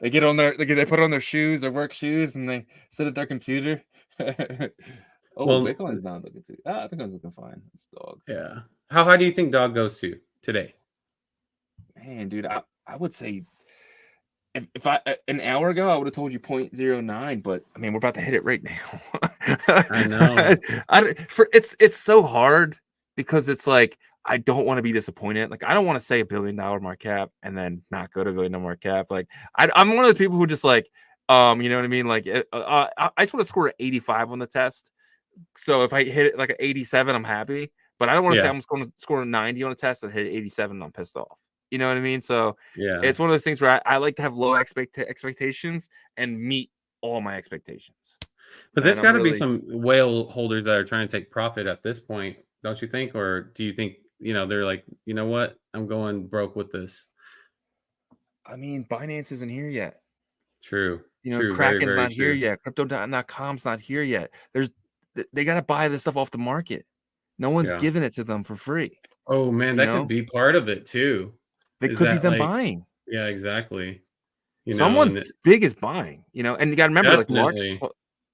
They get on they put on their shoes, their work shoes, and they sit at their computer. Bitcoin's not looking too. Bitcoin's looking fine. It's dog. Yeah. How high do you think dog goes to today? Man, dude, I would say if I an hour ago I would have told you 0.09, but I mean we're about to hit it right now. I know. It's so hard because it's like I don't want to be disappointed. Like I don't want to say $1 billion market cap and then not go to $1 billion market cap. Like I'm one of those people who just like you know what I mean. Like I just want to score an 85 on the test. So if I hit it like an 87, I'm happy. But I don't want to say I'm going to score a 90 on a test and hit 87 and I'm pissed off. You know what I mean? So it's one of those things where I like to have low expectations and meet all my expectations. But there's got to be some whale holders that are trying to take profit at this point, don't you think? Or do you think, they're like, you know what? I'm going broke with this. I mean, Binance isn't here yet. True. Kraken's very, very not here yet. Crypto.com's not here yet. They got to buy this stuff off the market. No one's giving it to them for free. Oh man, that could be part of it too. They Is could be that them like, buying. yeah, exactly. Someone And big is buying, and you got to remember, like Lark's, definitely.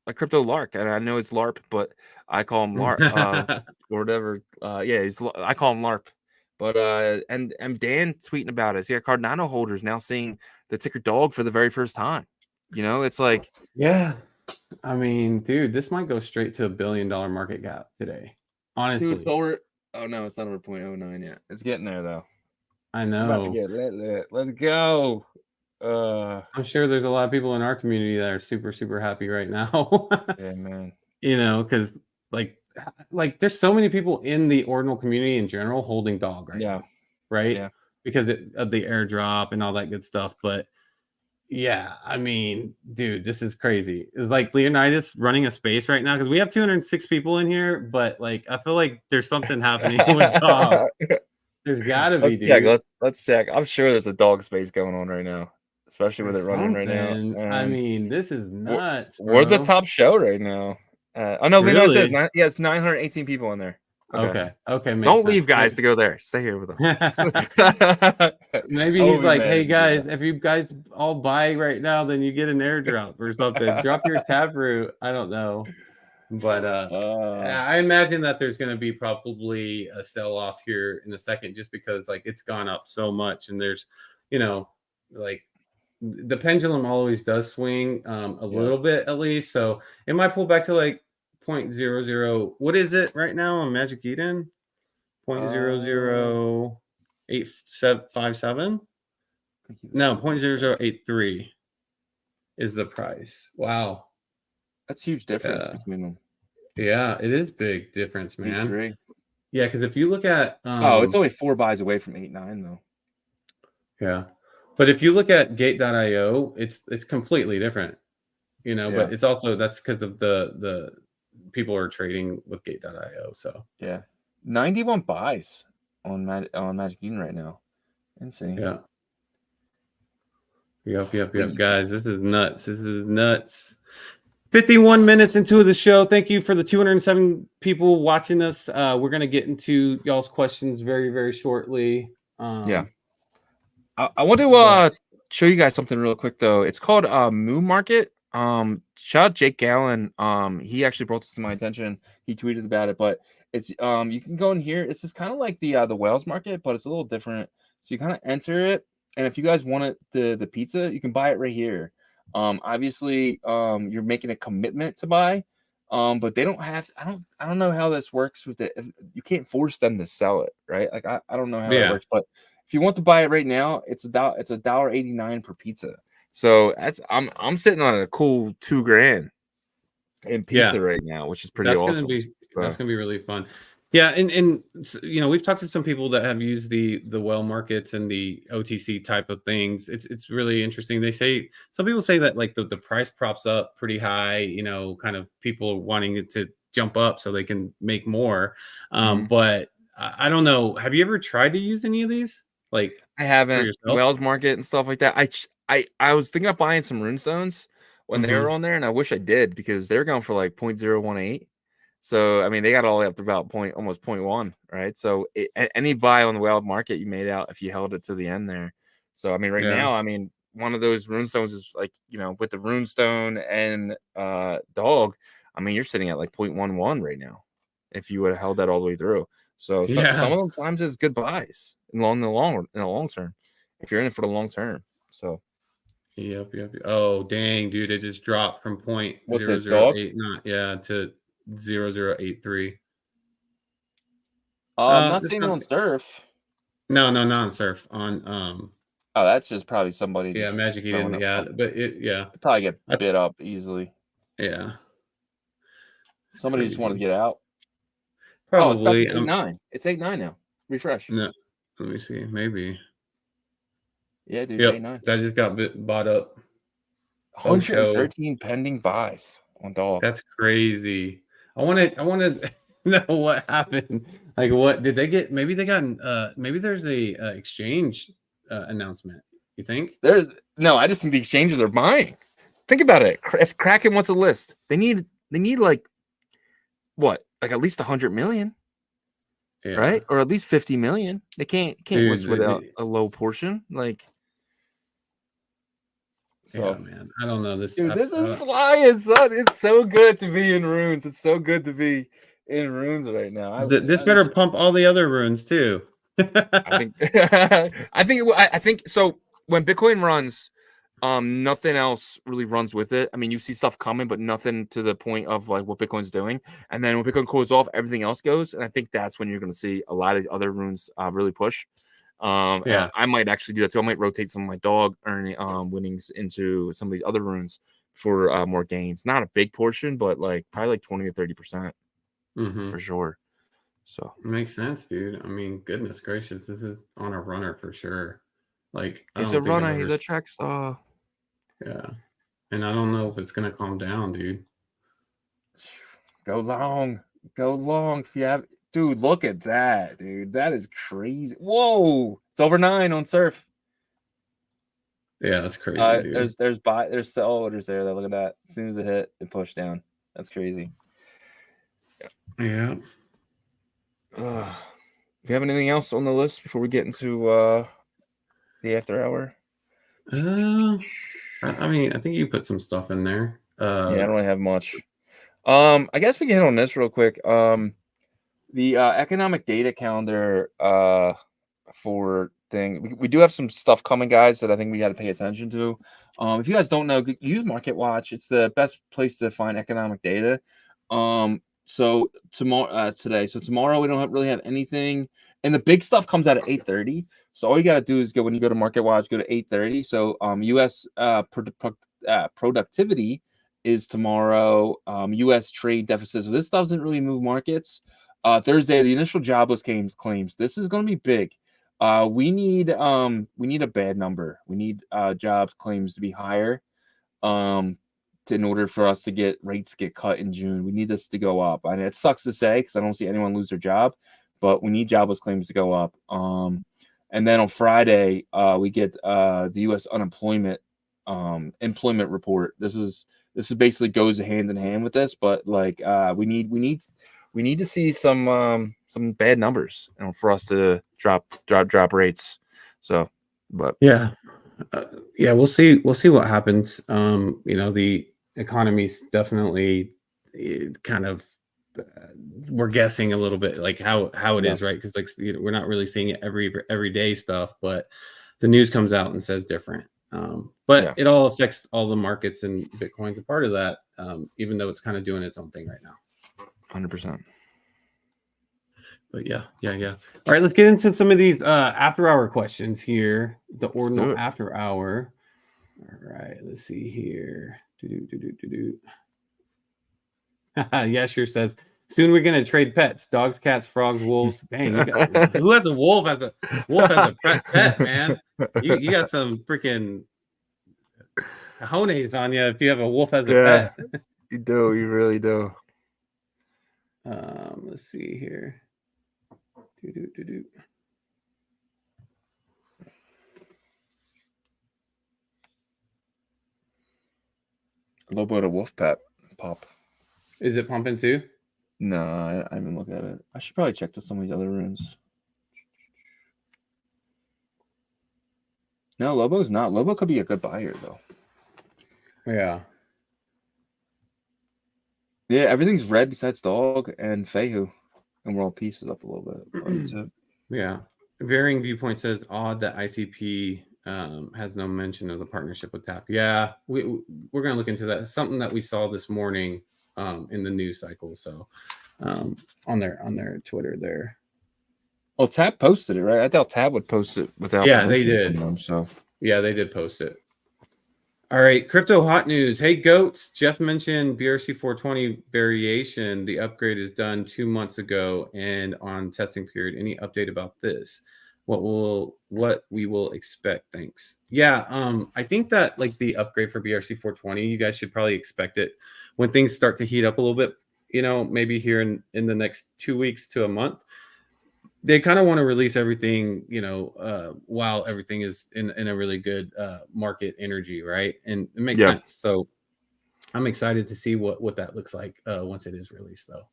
like Crypto Lark, and I know it's LARP, but I call him Lark, or whatever. Yeah, I call him LARP. But and Dan tweeting about it. Yeah, Cardano holders now seeing the ticker dog for the very first time. It's like, Yeah. I mean, dude, this might go straight to $1 billion market cap today. dude, it's Honestly. over. Oh no, it's not over 0.09 yet. It's getting there though. I I'm about to know. get lit. Let's go. I'm sure there's a lot of people in our community that are super, super happy right now. Yeah, man. Because like there's so many people in the ordinal community in general holding dog right now, right? Yeah. Because of the airdrop and all that good stuff. But yeah, I mean, dude, this is crazy. It's like Leonidas running a space right now because we have 206 people in here, but like I feel like there's something happening with dog. There's gotta be, Let's check. dude. Let's check. I'm sure there's a dog space going on right now, especially with it There's running right now. something. I mean, this is nuts, We're the bro. top show right now. Oh no, Leonidas says Really? it's 918 people in there. Okay. Makes Don't sense. leave, guys, to go there. Stay here with them. Maybe he's like, hey guys, if you guys all buy right now, then you get an airdrop or something. Drop your Taproot. I don't know. But I imagine that there's going to be probably a sell-off here in a second just because like it's gone up so much and there's, like the pendulum always does swing a little bit at least. So it might pull back to like 0.00. What is it right now on Magic Eden? 0.008757? No, 0.0083 is the price. Wow. That's huge difference between them. Yeah, it is big difference, man. 8.3. Yeah, because if you look at it's only 4 buys away from 8.9 though. Yeah. But if you look at gate.io, it's completely different. But it's also that's because of the people are trading with gate.io. So yeah. 91 buys on Magic Eden right now. Insane. Yeah. Yep. Guys, this is nuts. 51 minutes into the show. Thank you for the 207 people watching us. We're going to get into y'all's questions very, very shortly. I want to show you guys something real quick, though. It's called Moon Market. Shout out Jake Gallen. He actually brought this to my attention. He tweeted about it, but it's you can go in here. It's just kind of like the Whales Market, but it's a little different. So you kind of enter it, and if you guys want the pizza, you can buy it right here. Obviously, you're making a commitment to buy, but they don't have. I don't know how this works with it. You can't force them to sell it, right? Like I don't know how that works, but if you want to buy it right now, it's $1.89 per pizza. So I'm sitting on a cool $2,000 in pizza right now, which is pretty awesome. That's gonna be really fun. Yeah, and we've talked to some people that have used the whale markets and the OTC type of things. It's really interesting. Some people say that like the price props up pretty high. Kind of people wanting it to jump up so they can make more. But I don't know. Have you ever tried to use any of these? Like I haven't. Whales Market and stuff like that. I was thinking of buying some runestones when they were on there, and I wish I did because they're going for like 0.018. So I mean, they got all the way up to about almost 0.1, right? So any buy on the Whale Market, you made out if you held it to the end there. So I mean, right now, I mean, one of those runestones is like with the runestone and dog. I mean, you're sitting at like 0.11 right now if you would have held that all the way through. So some of them times is good buys in the long term if you're in it for the long term. So. Yep. Oh dang, dude! It just dropped from 0.0089 to 0.0083. I'm not seeing it on Surf. No, not on Surf. On Oh, that's just probably somebody. Yeah, Magic Eden. Yeah, but it probably get bid up easily. Yeah. Somebody just wanted to get out. Probably. It's 8.9. It's 8.9 now. Refresh. No, let me see. Maybe. Yeah, dude. Yep, 8.9. That just got bought up. 113 pending buys on dog. That's crazy. I want to know what happened. Like, what did they get? Maybe they got. Maybe there's a exchange announcement. You think? No. I just think the exchanges are buying. Think about it. If Kraken wants a list, they need like what? Like at least 100 million. Yeah. right? Or at least 50 million. They can't Dude, list without a low portion. Like, so yeah, man. I don't know this. dude, this is flying, son. It's so good to be in runes. It's so good to be in runes right now. This better pump all the other runes too. I think I think so. When Bitcoin runs, nothing else really runs with it. I mean, you see stuff coming, but nothing to the point of like what Bitcoin's doing. And then when Bitcoin cools off, everything else goes. And I think that's when you're going to see a lot of the other runes really push. Yeah. I might actually do that too. I might rotate some of my dog earning winnings into some of these other runes for more gains. Not a big portion, but like probably like 20 or 30% for sure. So makes sense, dude. I mean, goodness gracious, this is on a runner for sure. Like, he's a runner. He's a track star. Yeah, and I don't know if it's gonna calm down, dude. Go long. If you have, dude, look at that, dude. That is crazy. Whoa, it's over 9 on surf. Yeah, that's crazy, dude. There's sell orders there. Look at that. As soon as it hit, it pushed down. That's crazy. Yeah. Do you have anything else on the list before we get into the after hour? I mean, I think you put some stuff in there. Yeah, I don't really have much. I guess we can hit on this real quick. The economic data calendar for thing. We do have some stuff coming, guys, that I think we got to pay attention to. If you guys don't know, use Market Watch. It's the best place to find economic data. So tomorrow we don't really have anything, and the big stuff comes out at 8:30. So all you got to do is when you go to Market Watch, go to 8:30. So U.S. Productivity is tomorrow. U.S. trade deficit. So this doesn't really move markets. Thursday, the initial jobless claims. This is going to be big. We need a bad number. We need jobs claims to be higher. In order for us to get rates get cut in June, we need this to go up. And it sucks to say because I don't see anyone lose their job, but we need jobless claims to go up. And then on Friday, we get the U.S. unemployment employment report. This is basically goes hand in hand with this, but like we need to see some bad numbers, for us to drop rates. So, but yeah, we'll see what happens. The economy's definitely kind of we're guessing a little bit like how it is, right? Because like we're not really seeing it everyday stuff, but the news comes out and says different. But it all affects all the markets, and Bitcoin's a part of that, even though it's kind of doing its own thing right now. 100%. But yeah. All right, let's get into some of these after hour questions here. The Ordinal after hour. All right, let's see here. Yeah, sure says soon we're gonna trade pets: dogs, cats, frogs, wolves. Dang, who has a wolf as a pet, man? You got some freaking cojones on you if you have a wolf as a pet. You do, you really do. Let's see here. Lobo at a wolf pop. Is it pumping too? No, I haven't looked at it. I should probably check to some of these other runes. No, Lobo's not. Lobo could be a good buyer though. Yeah. Yeah, everything's red besides dog and Fehu. And world peace is up a little bit. Yeah. Varying Viewpoint says odd that ICP has no mention of the partnership with TAP. Yeah, we're going to look into that. It's something that we saw this morning in the news cycle. So on their Twitter there. Well, TAP posted it, right? I thought TAP would post it without. Yeah, they did. So yeah, they did post it. All right, crypto hot news. Hey, goats. Jeff mentioned BRC 420 variation. The upgrade is done 2 months ago and on testing period. Any update about this? What we will expect? Thanks. Yeah, I think that like the upgrade for BRC 420, you guys should probably expect it when things start to heat up a little bit. Maybe here in the next 2 weeks to a month. They kind of want to release everything, while everything is in a really good market energy, right? And it makes sense. So I'm excited to see what that looks like once it is released, though.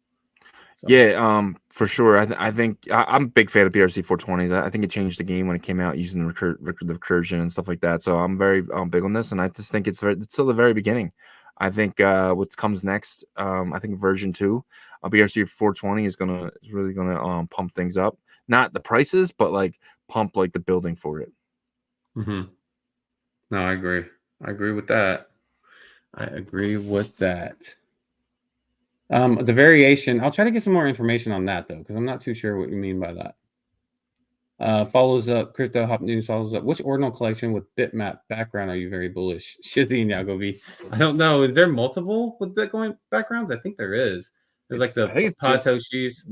So. Yeah, for sure. I think I'm a big fan of BRC 420s. I think it changed the game when it came out using the recursion and stuff like that. So I'm very big on this, and I just think it's still the very beginning. I think what comes next, I think version 2 of BRC 420 is really gonna pump things up. Not the prices, but like pump like the building for it. No, I agree. I agree with that. The variation, I'll try to get some more information on that though, because I'm not too sure what you mean by that. Follows up, Crypto Hop News follows up. Which ordinal collection with bitmap background are you very bullish? Shizzy and Yagobi. I don't know. Is there multiple with Bitcoin backgrounds? I think there is. There's like the Patoshis.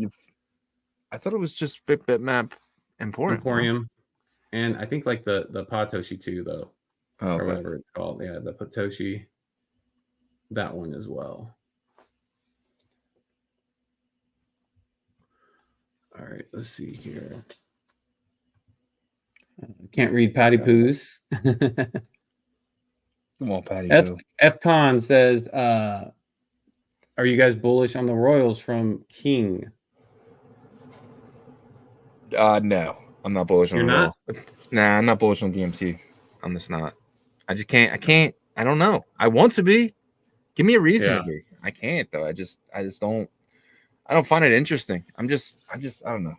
I thought it was just bitmap Emporium. And I think like the Patoshi too, though. Oh, or whatever it's called. Yeah, the Patoshi. That one as well. All right, let's see here. Can't read Patty Poos. Come on, Patty Poo. F-Con says, are you guys bullish on the Royals from King? No, I'm not bullish on You're it not? at all. Nah, I'm not bullish on DMT. I'm just not. I just can't. I don't know. I want to be. Give me a reason to be. I can't though. I just don't. I don't find it interesting. I don't know.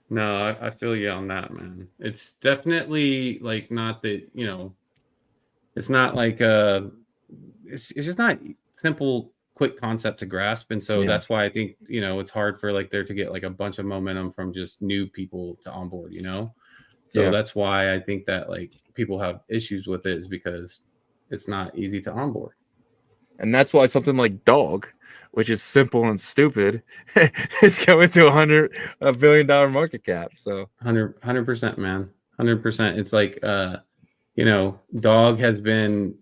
No, I feel you on that, man. It's definitely like not that, it's not like it's just not simple, quick concept to grasp. And so that's why I think, it's hard for like there to get like a bunch of momentum from just new people to onboard, So that's why I think that like people have issues with it, is because it's not easy to onboard. And that's why something like Dog, which is simple and stupid, is going to $100 billion market cap. So 100%, man. 100%. It's like, Dog has been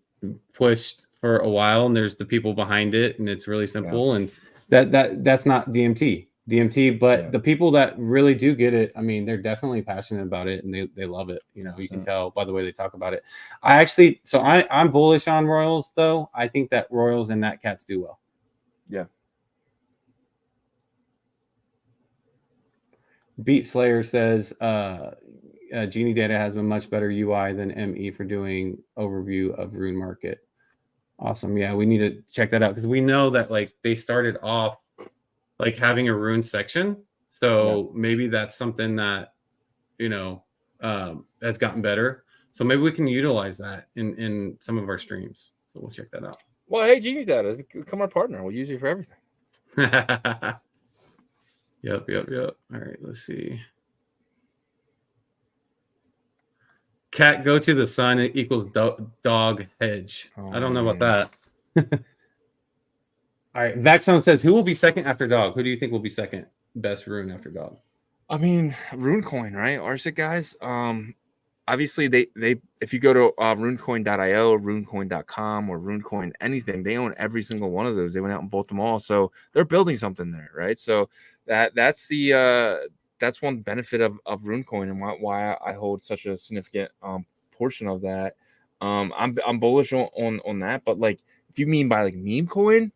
pushed for a while, and there's the people behind it, and it's really simple. And that's not DMT, but the people that really do get it, I mean, they're definitely passionate about it, and they love it. You can tell by the way they talk about it. I'm bullish on Royals, though. I think that Royals and Nat Cats do well. Yeah. Beat Slayer says, Genie Data has a much better UI than ME for doing overview of Rune Market. Awesome. Yeah, we need to check that out, because we know that like they started off like having a Rune section. So maybe that's something that, has gotten better. So maybe we can utilize that in some of our streams. So we'll check that out. Well, hey, Genie Data, become our partner. We'll use you for everything. Yep. All right, let's see. Cat go to the sun equals dog hedge. I don't know about that. All right, Vaxone says, who will be second after Dog? Who do you think will be second best Rune after Dog? I mean, RuneCoin, right? RSIC guys. Obviously, they if you go to runecoin.io, runecoin.com, or RuneCoin anything, they own every single one of those. They went out and bought them all, so they're building something there, right? So that's one benefit of RuneCoin, and why I hold such a significant portion of that. I'm bullish on that, but like if you mean by like meme coin,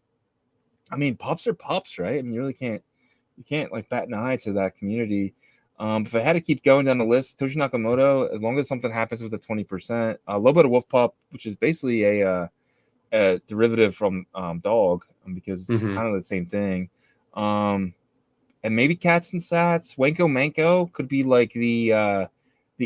I mean pups are pups, right? I mean you can't like bat an eye to that community. If I had to keep going down the list, Toshi Nakamoto, as long as something happens with the 20%, a little bit of Wolf Pup, which is basically a derivative from Dog, because it's kind of the same thing. And maybe Cats and Sats. Wanko Manko could be like the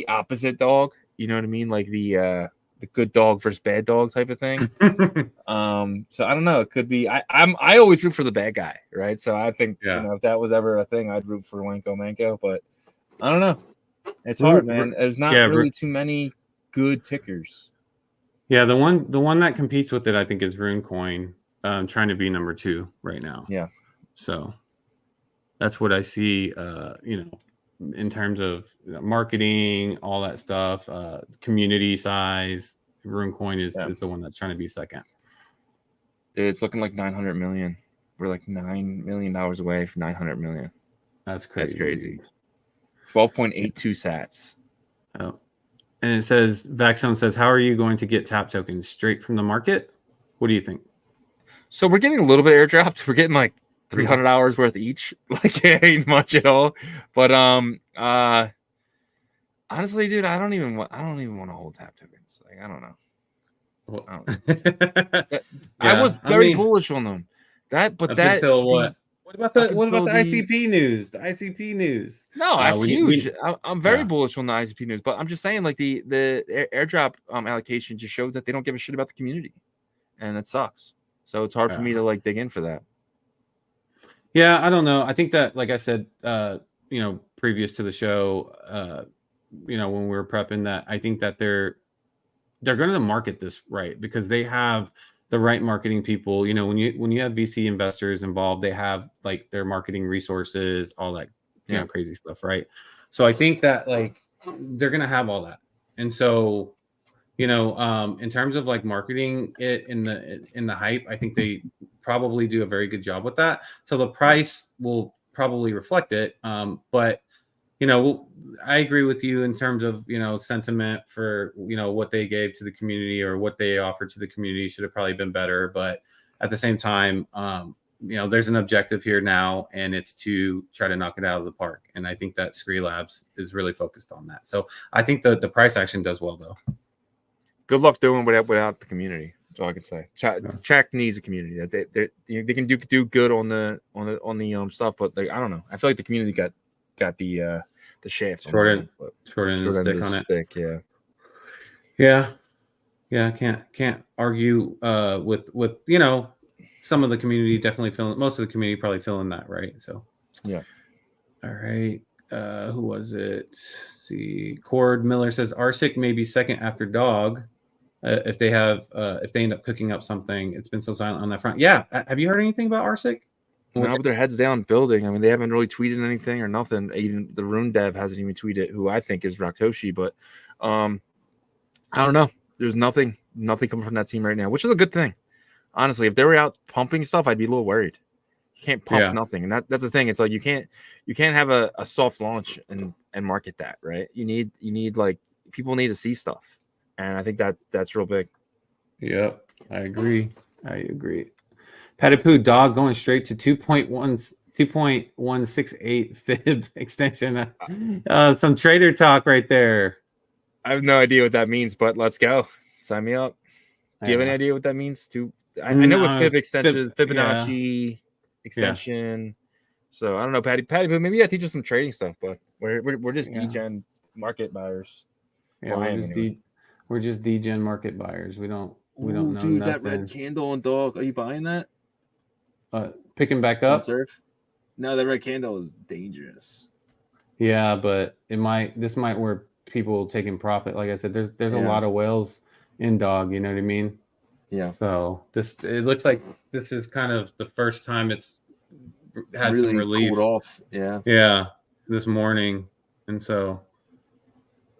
opposite Dog. You know what I mean? Like the good dog versus bad dog type of thing. So I don't know. It could be. I always root for the bad guy, right? So I think if that was ever a thing, I'd root for Wanko Manko. But I don't know. It's hard, man. There's not really too many good tickers. Yeah, the one that competes with it, I think, is RuneCoin, trying to be number 2 right now. Yeah. So that's what I see. In terms of marketing, all that stuff, community size, RuneCoin is the one that's trying to be second. It's looking like 900 million. We're like $9 million away from 900 million. That's crazy. 12.82 sats. Oh, and it says Vaxone says, how are you going to get tap tokens straight from the market? What do you think? So we're getting a little bit airdropped. We're getting like 300 hours worth each. Like it ain't much at all. But honestly, dude, I don't even want to hold tap tokens. Like I don't know. I was very bullish on them. Until what? What about the ICP news? The ICP news. No, that's huge. I'm very bullish on the ICP news, but I'm just saying, like the airdrop allocation just showed that they don't give a shit about the community, and it sucks. So it's hard for me to like dig in for that. Yeah, I don't know. I think that, like I said, previous to the show, when we were prepping, that I think that they're going to market this right because they have the right marketing people. When you have VC investors involved, they have like their marketing resources, all that crazy stuff, right? So I think that like they're going to have all that, and so in terms of like marketing it in the hype, I think they probably do a very good job with that. So the price will probably reflect it. But I agree with you in terms of sentiment for what they gave to the community or what they offered to the community should have probably been better. But at the same time, there's an objective here now, and it's to try to knock it out of the park. And I think that Scree Labs is really focused on that. So I think the price action does well though. Good luck doing without the community. That's all I can say. Czech needs a community. That they can do good on the stuff, but I don't know. I feel like the community got the shaft. Short end of the stick on it. Yeah. Can't argue with some of the community definitely feeling. Most of the community probably feeling that, right? So yeah. All right. Who was it? Let's see, Cord Miller says RSIC may be second after Dog. If they end up cooking up something. It's been so silent on that front. Yeah. Have you heard anything about RSIC? No, but their heads down building. I mean, they haven't really tweeted anything or nothing. Even the Rune dev hasn't even tweeted, who I think is Raktoshi. But I don't know. There's nothing coming from that team right now, which is a good thing. Honestly, if they were out pumping stuff, I'd be a little worried. You can't pump nothing, and that's the thing. It's like you can't have a soft launch and market that, right? You need like people need to see stuff. And I think that's real big. Yep, I agree. Patty Poo Dog going straight to 2.168 fib extension. Some trader talk right there. I have no idea what that means, but let's go. Sign me up. Do you have any idea what that means? I know what fib extension, Fibonacci extension. So I don't know, Patty Poo. Maybe I teach you some trading stuff, but we're just degen market buyers. Yeah, we're just degen market buyers. We don't know nothing. That red candle on Dog. Are you buying that? Picking back up. Surf? No, that red candle is dangerous. Yeah, but this might where people taking profit. Like I said, there's a lot of whales in Dog. You know what I mean? Yeah. So it looks like this is kind of the first time it's had really some relief. Cooled off. Yeah. Yeah. This morning, and so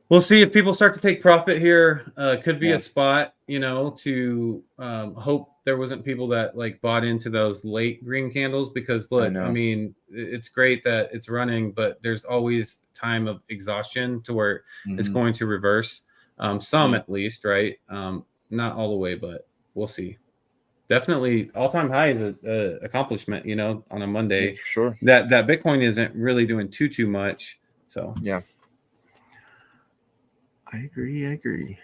we'll see if people start to take profit here. Could be a spot, to hope there wasn't people that like bought into those late green candles because look, I mean, it's great that it's running, but there's always time of exhaustion to where it's going to reverse. Some at least, right? Not all the way, but we'll see. Definitely all-time high is an accomplishment, on a Monday. Yeah, for sure. That Bitcoin isn't really doing too much. So yeah. I agree.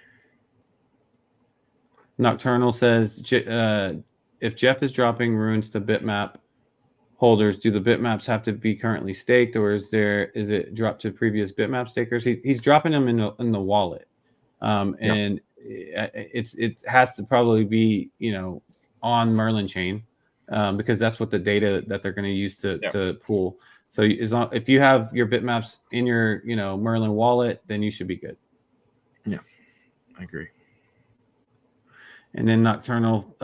Nocturnal says, if Jeff is dropping runes to bitmap holders, do the bitmaps have to be currently staked, or is it dropped to previous bitmap stakers? He's dropping them in the wallet, and it has to probably be on Merlin chain, because that's what the data that they're going to use to pool. So if you have your bitmaps in your Merlin wallet, then you should be good. Yeah, I agree. And then Nocturnal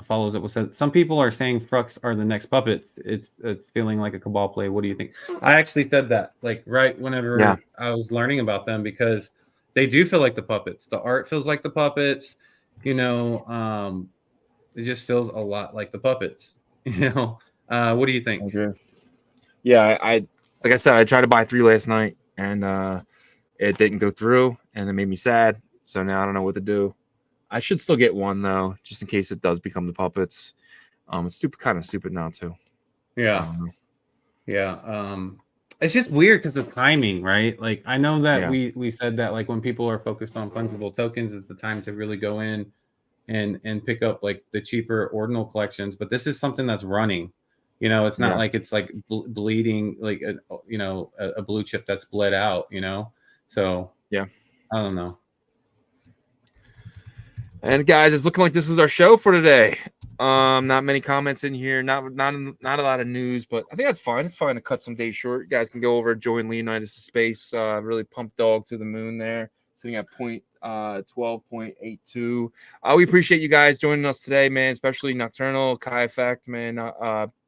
follows up with said, some people are saying Frux are the next puppet. It's feeling like a cabal play. What do you think? I actually said that like right whenever I was learning about them, because they do feel like the puppets. The art feels like the puppets. It just feels a lot like the puppets. What do you think? Okay. Yeah, I like I said, I tried to buy 3 last night and it didn't go through, and it made me sad. So now I don't know what to do. I should still get 1 though, just in case it does become the puppets. It's kind of stupid not to. Yeah. It's just weird because the timing, right? Like I know that we said that like when people are focused on fungible tokens, it's the time to really go in and pick up like the cheaper ordinal collections. But this is something that's running. You know, it's not like it's like bleeding like a blue chip that's bled out. You know, so yeah, I don't know. And guys, it's looking like this was our show for today. Not many comments in here, not a lot of news, but I think that's fine. It's fine to cut some days short. You guys can go over, join Leonidas Space. Really pumped dog to the moon there, sitting at 12.82. We appreciate you guys joining us today, man. Especially Nocturnal, Kai Effect, man,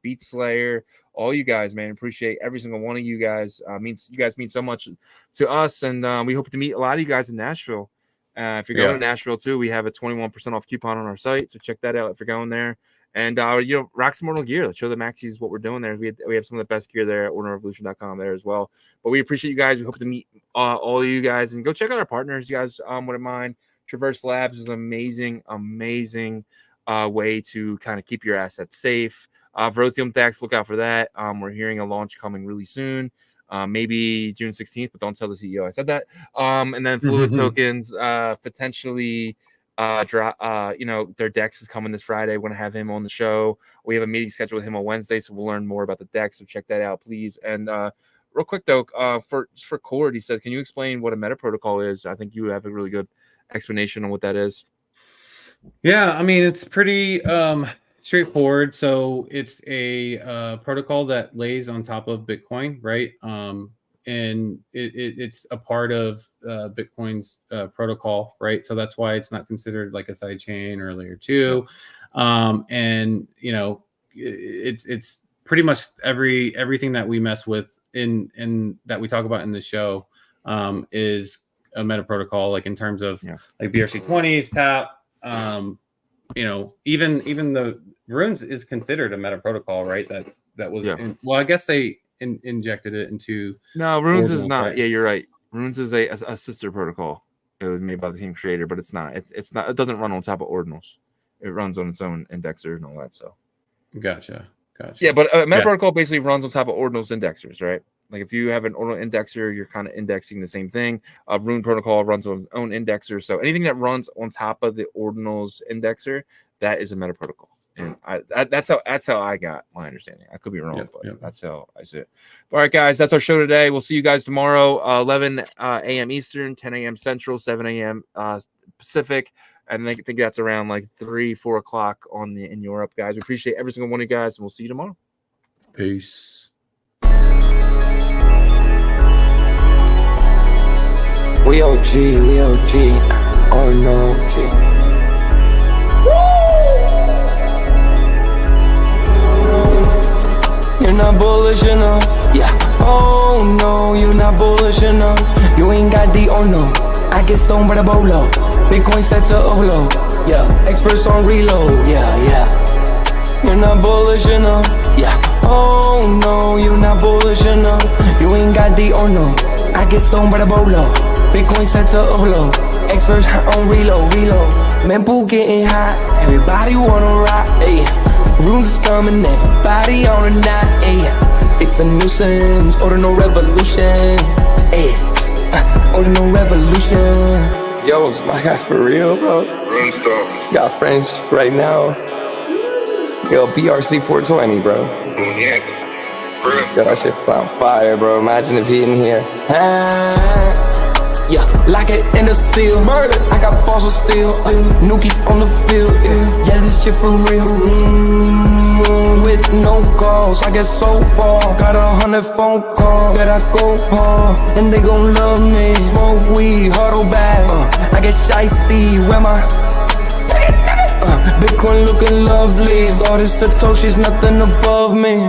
Beat Slayer, all you guys, man. Appreciate every single one of you guys. You guys mean so much to us, and we hope to meet a lot of you guys in Nashville. If you're going to Nashville too, we have a 21% off coupon on our site, so check that out if you're going there. And rock some Ordinal gear. Let's show the maxis what we're doing there. We have some of the best gear there at OrdinalRevolution.com there as well. But we appreciate you guys. We hope to meet all of you guys, and go check out our partners. You guys wouldn't mind. Traverse Labs is an amazing way to kind of keep your assets safe. Verothium Thax, look out for that. We're hearing a launch coming really soon. Maybe June 16th, but don't tell the CEO I said that. And then Fluid Tokens, potentially, their DEX is coming this Friday. We're going to have him on the show. We have a meeting scheduled with him on Wednesday, so we'll learn more about the DEX, so check that out, please. And real quick, though, for Cord, he says, can you explain what a meta protocol is? I think you have a really good explanation on what that is. Yeah, I mean, it's pretty straightforward. So it's a protocol that lays on top of Bitcoin, right? And it's a part of Bitcoin's protocol, right? So that's why it's not considered like a side chain or layer 2. And it's pretty much everything that we mess with in that we talk about in the show is a meta protocol, like in terms of like BRC20s, TAP. Even the Runes is considered a meta protocol, right? That was well, I guess they injected it into. No, Runes is not. Right? Yeah, you're right. Runes is a sister protocol. It was made by the same creator, but it's not. It's not. It doesn't run on top of Ordinals. It runs on its own indexer and all that. So, gotcha. Yeah, but meta protocol basically runs on top of Ordinals indexers, right? Like if you have an Ordinal indexer, you're kind of indexing the same thing. Rune protocol runs on its own indexer, so anything that runs on top of the Ordinals indexer, that is a meta protocol. And that's how I got my understanding. I could be wrong, but that's how I see it. All right, guys, that's our show today. We'll see you guys tomorrow, 11 a.m. Eastern, 10 a.m. Central, 7 a.m. Pacific. And I think that's around like 3-4 o'clock in Europe, guys. We appreciate every single one of you guys, and we'll see you tomorrow. Peace. We OG, oh no, You're not bullish enough, oh no, you're not bullish enough. You ain't got the oh no, I get stoned by the bolo. Bitcoin set to overload, experts on reload, You're not bullish enough, oh no, you're not bullish enough. You ain't got the oh no, I get stoned by the bolo. Bitcoin set to overload, experts on reload. Mempool getting hot, everybody wanna rock, Runes is coming, everybody on a knot, It's a nuisance, Ordinal Revolution, Ordinal Revolution. Yo, is my guy for real, bro? Rune stuff. Got friends right now. Yo, BRC 420, bro. Yo, that shit on fire, bro. Imagine if he in here. Like it in the seal. Murder. I got balls of steel. Nuki on the field. Yeah, this shit for real. With no calls, I get so far. Got 100 phone calls that I go hard, and they gon' love me. Smoke weed, huddle back. I get shiesty. Where my Bitcoin looking lovely. All this Satoshi's nothing above me.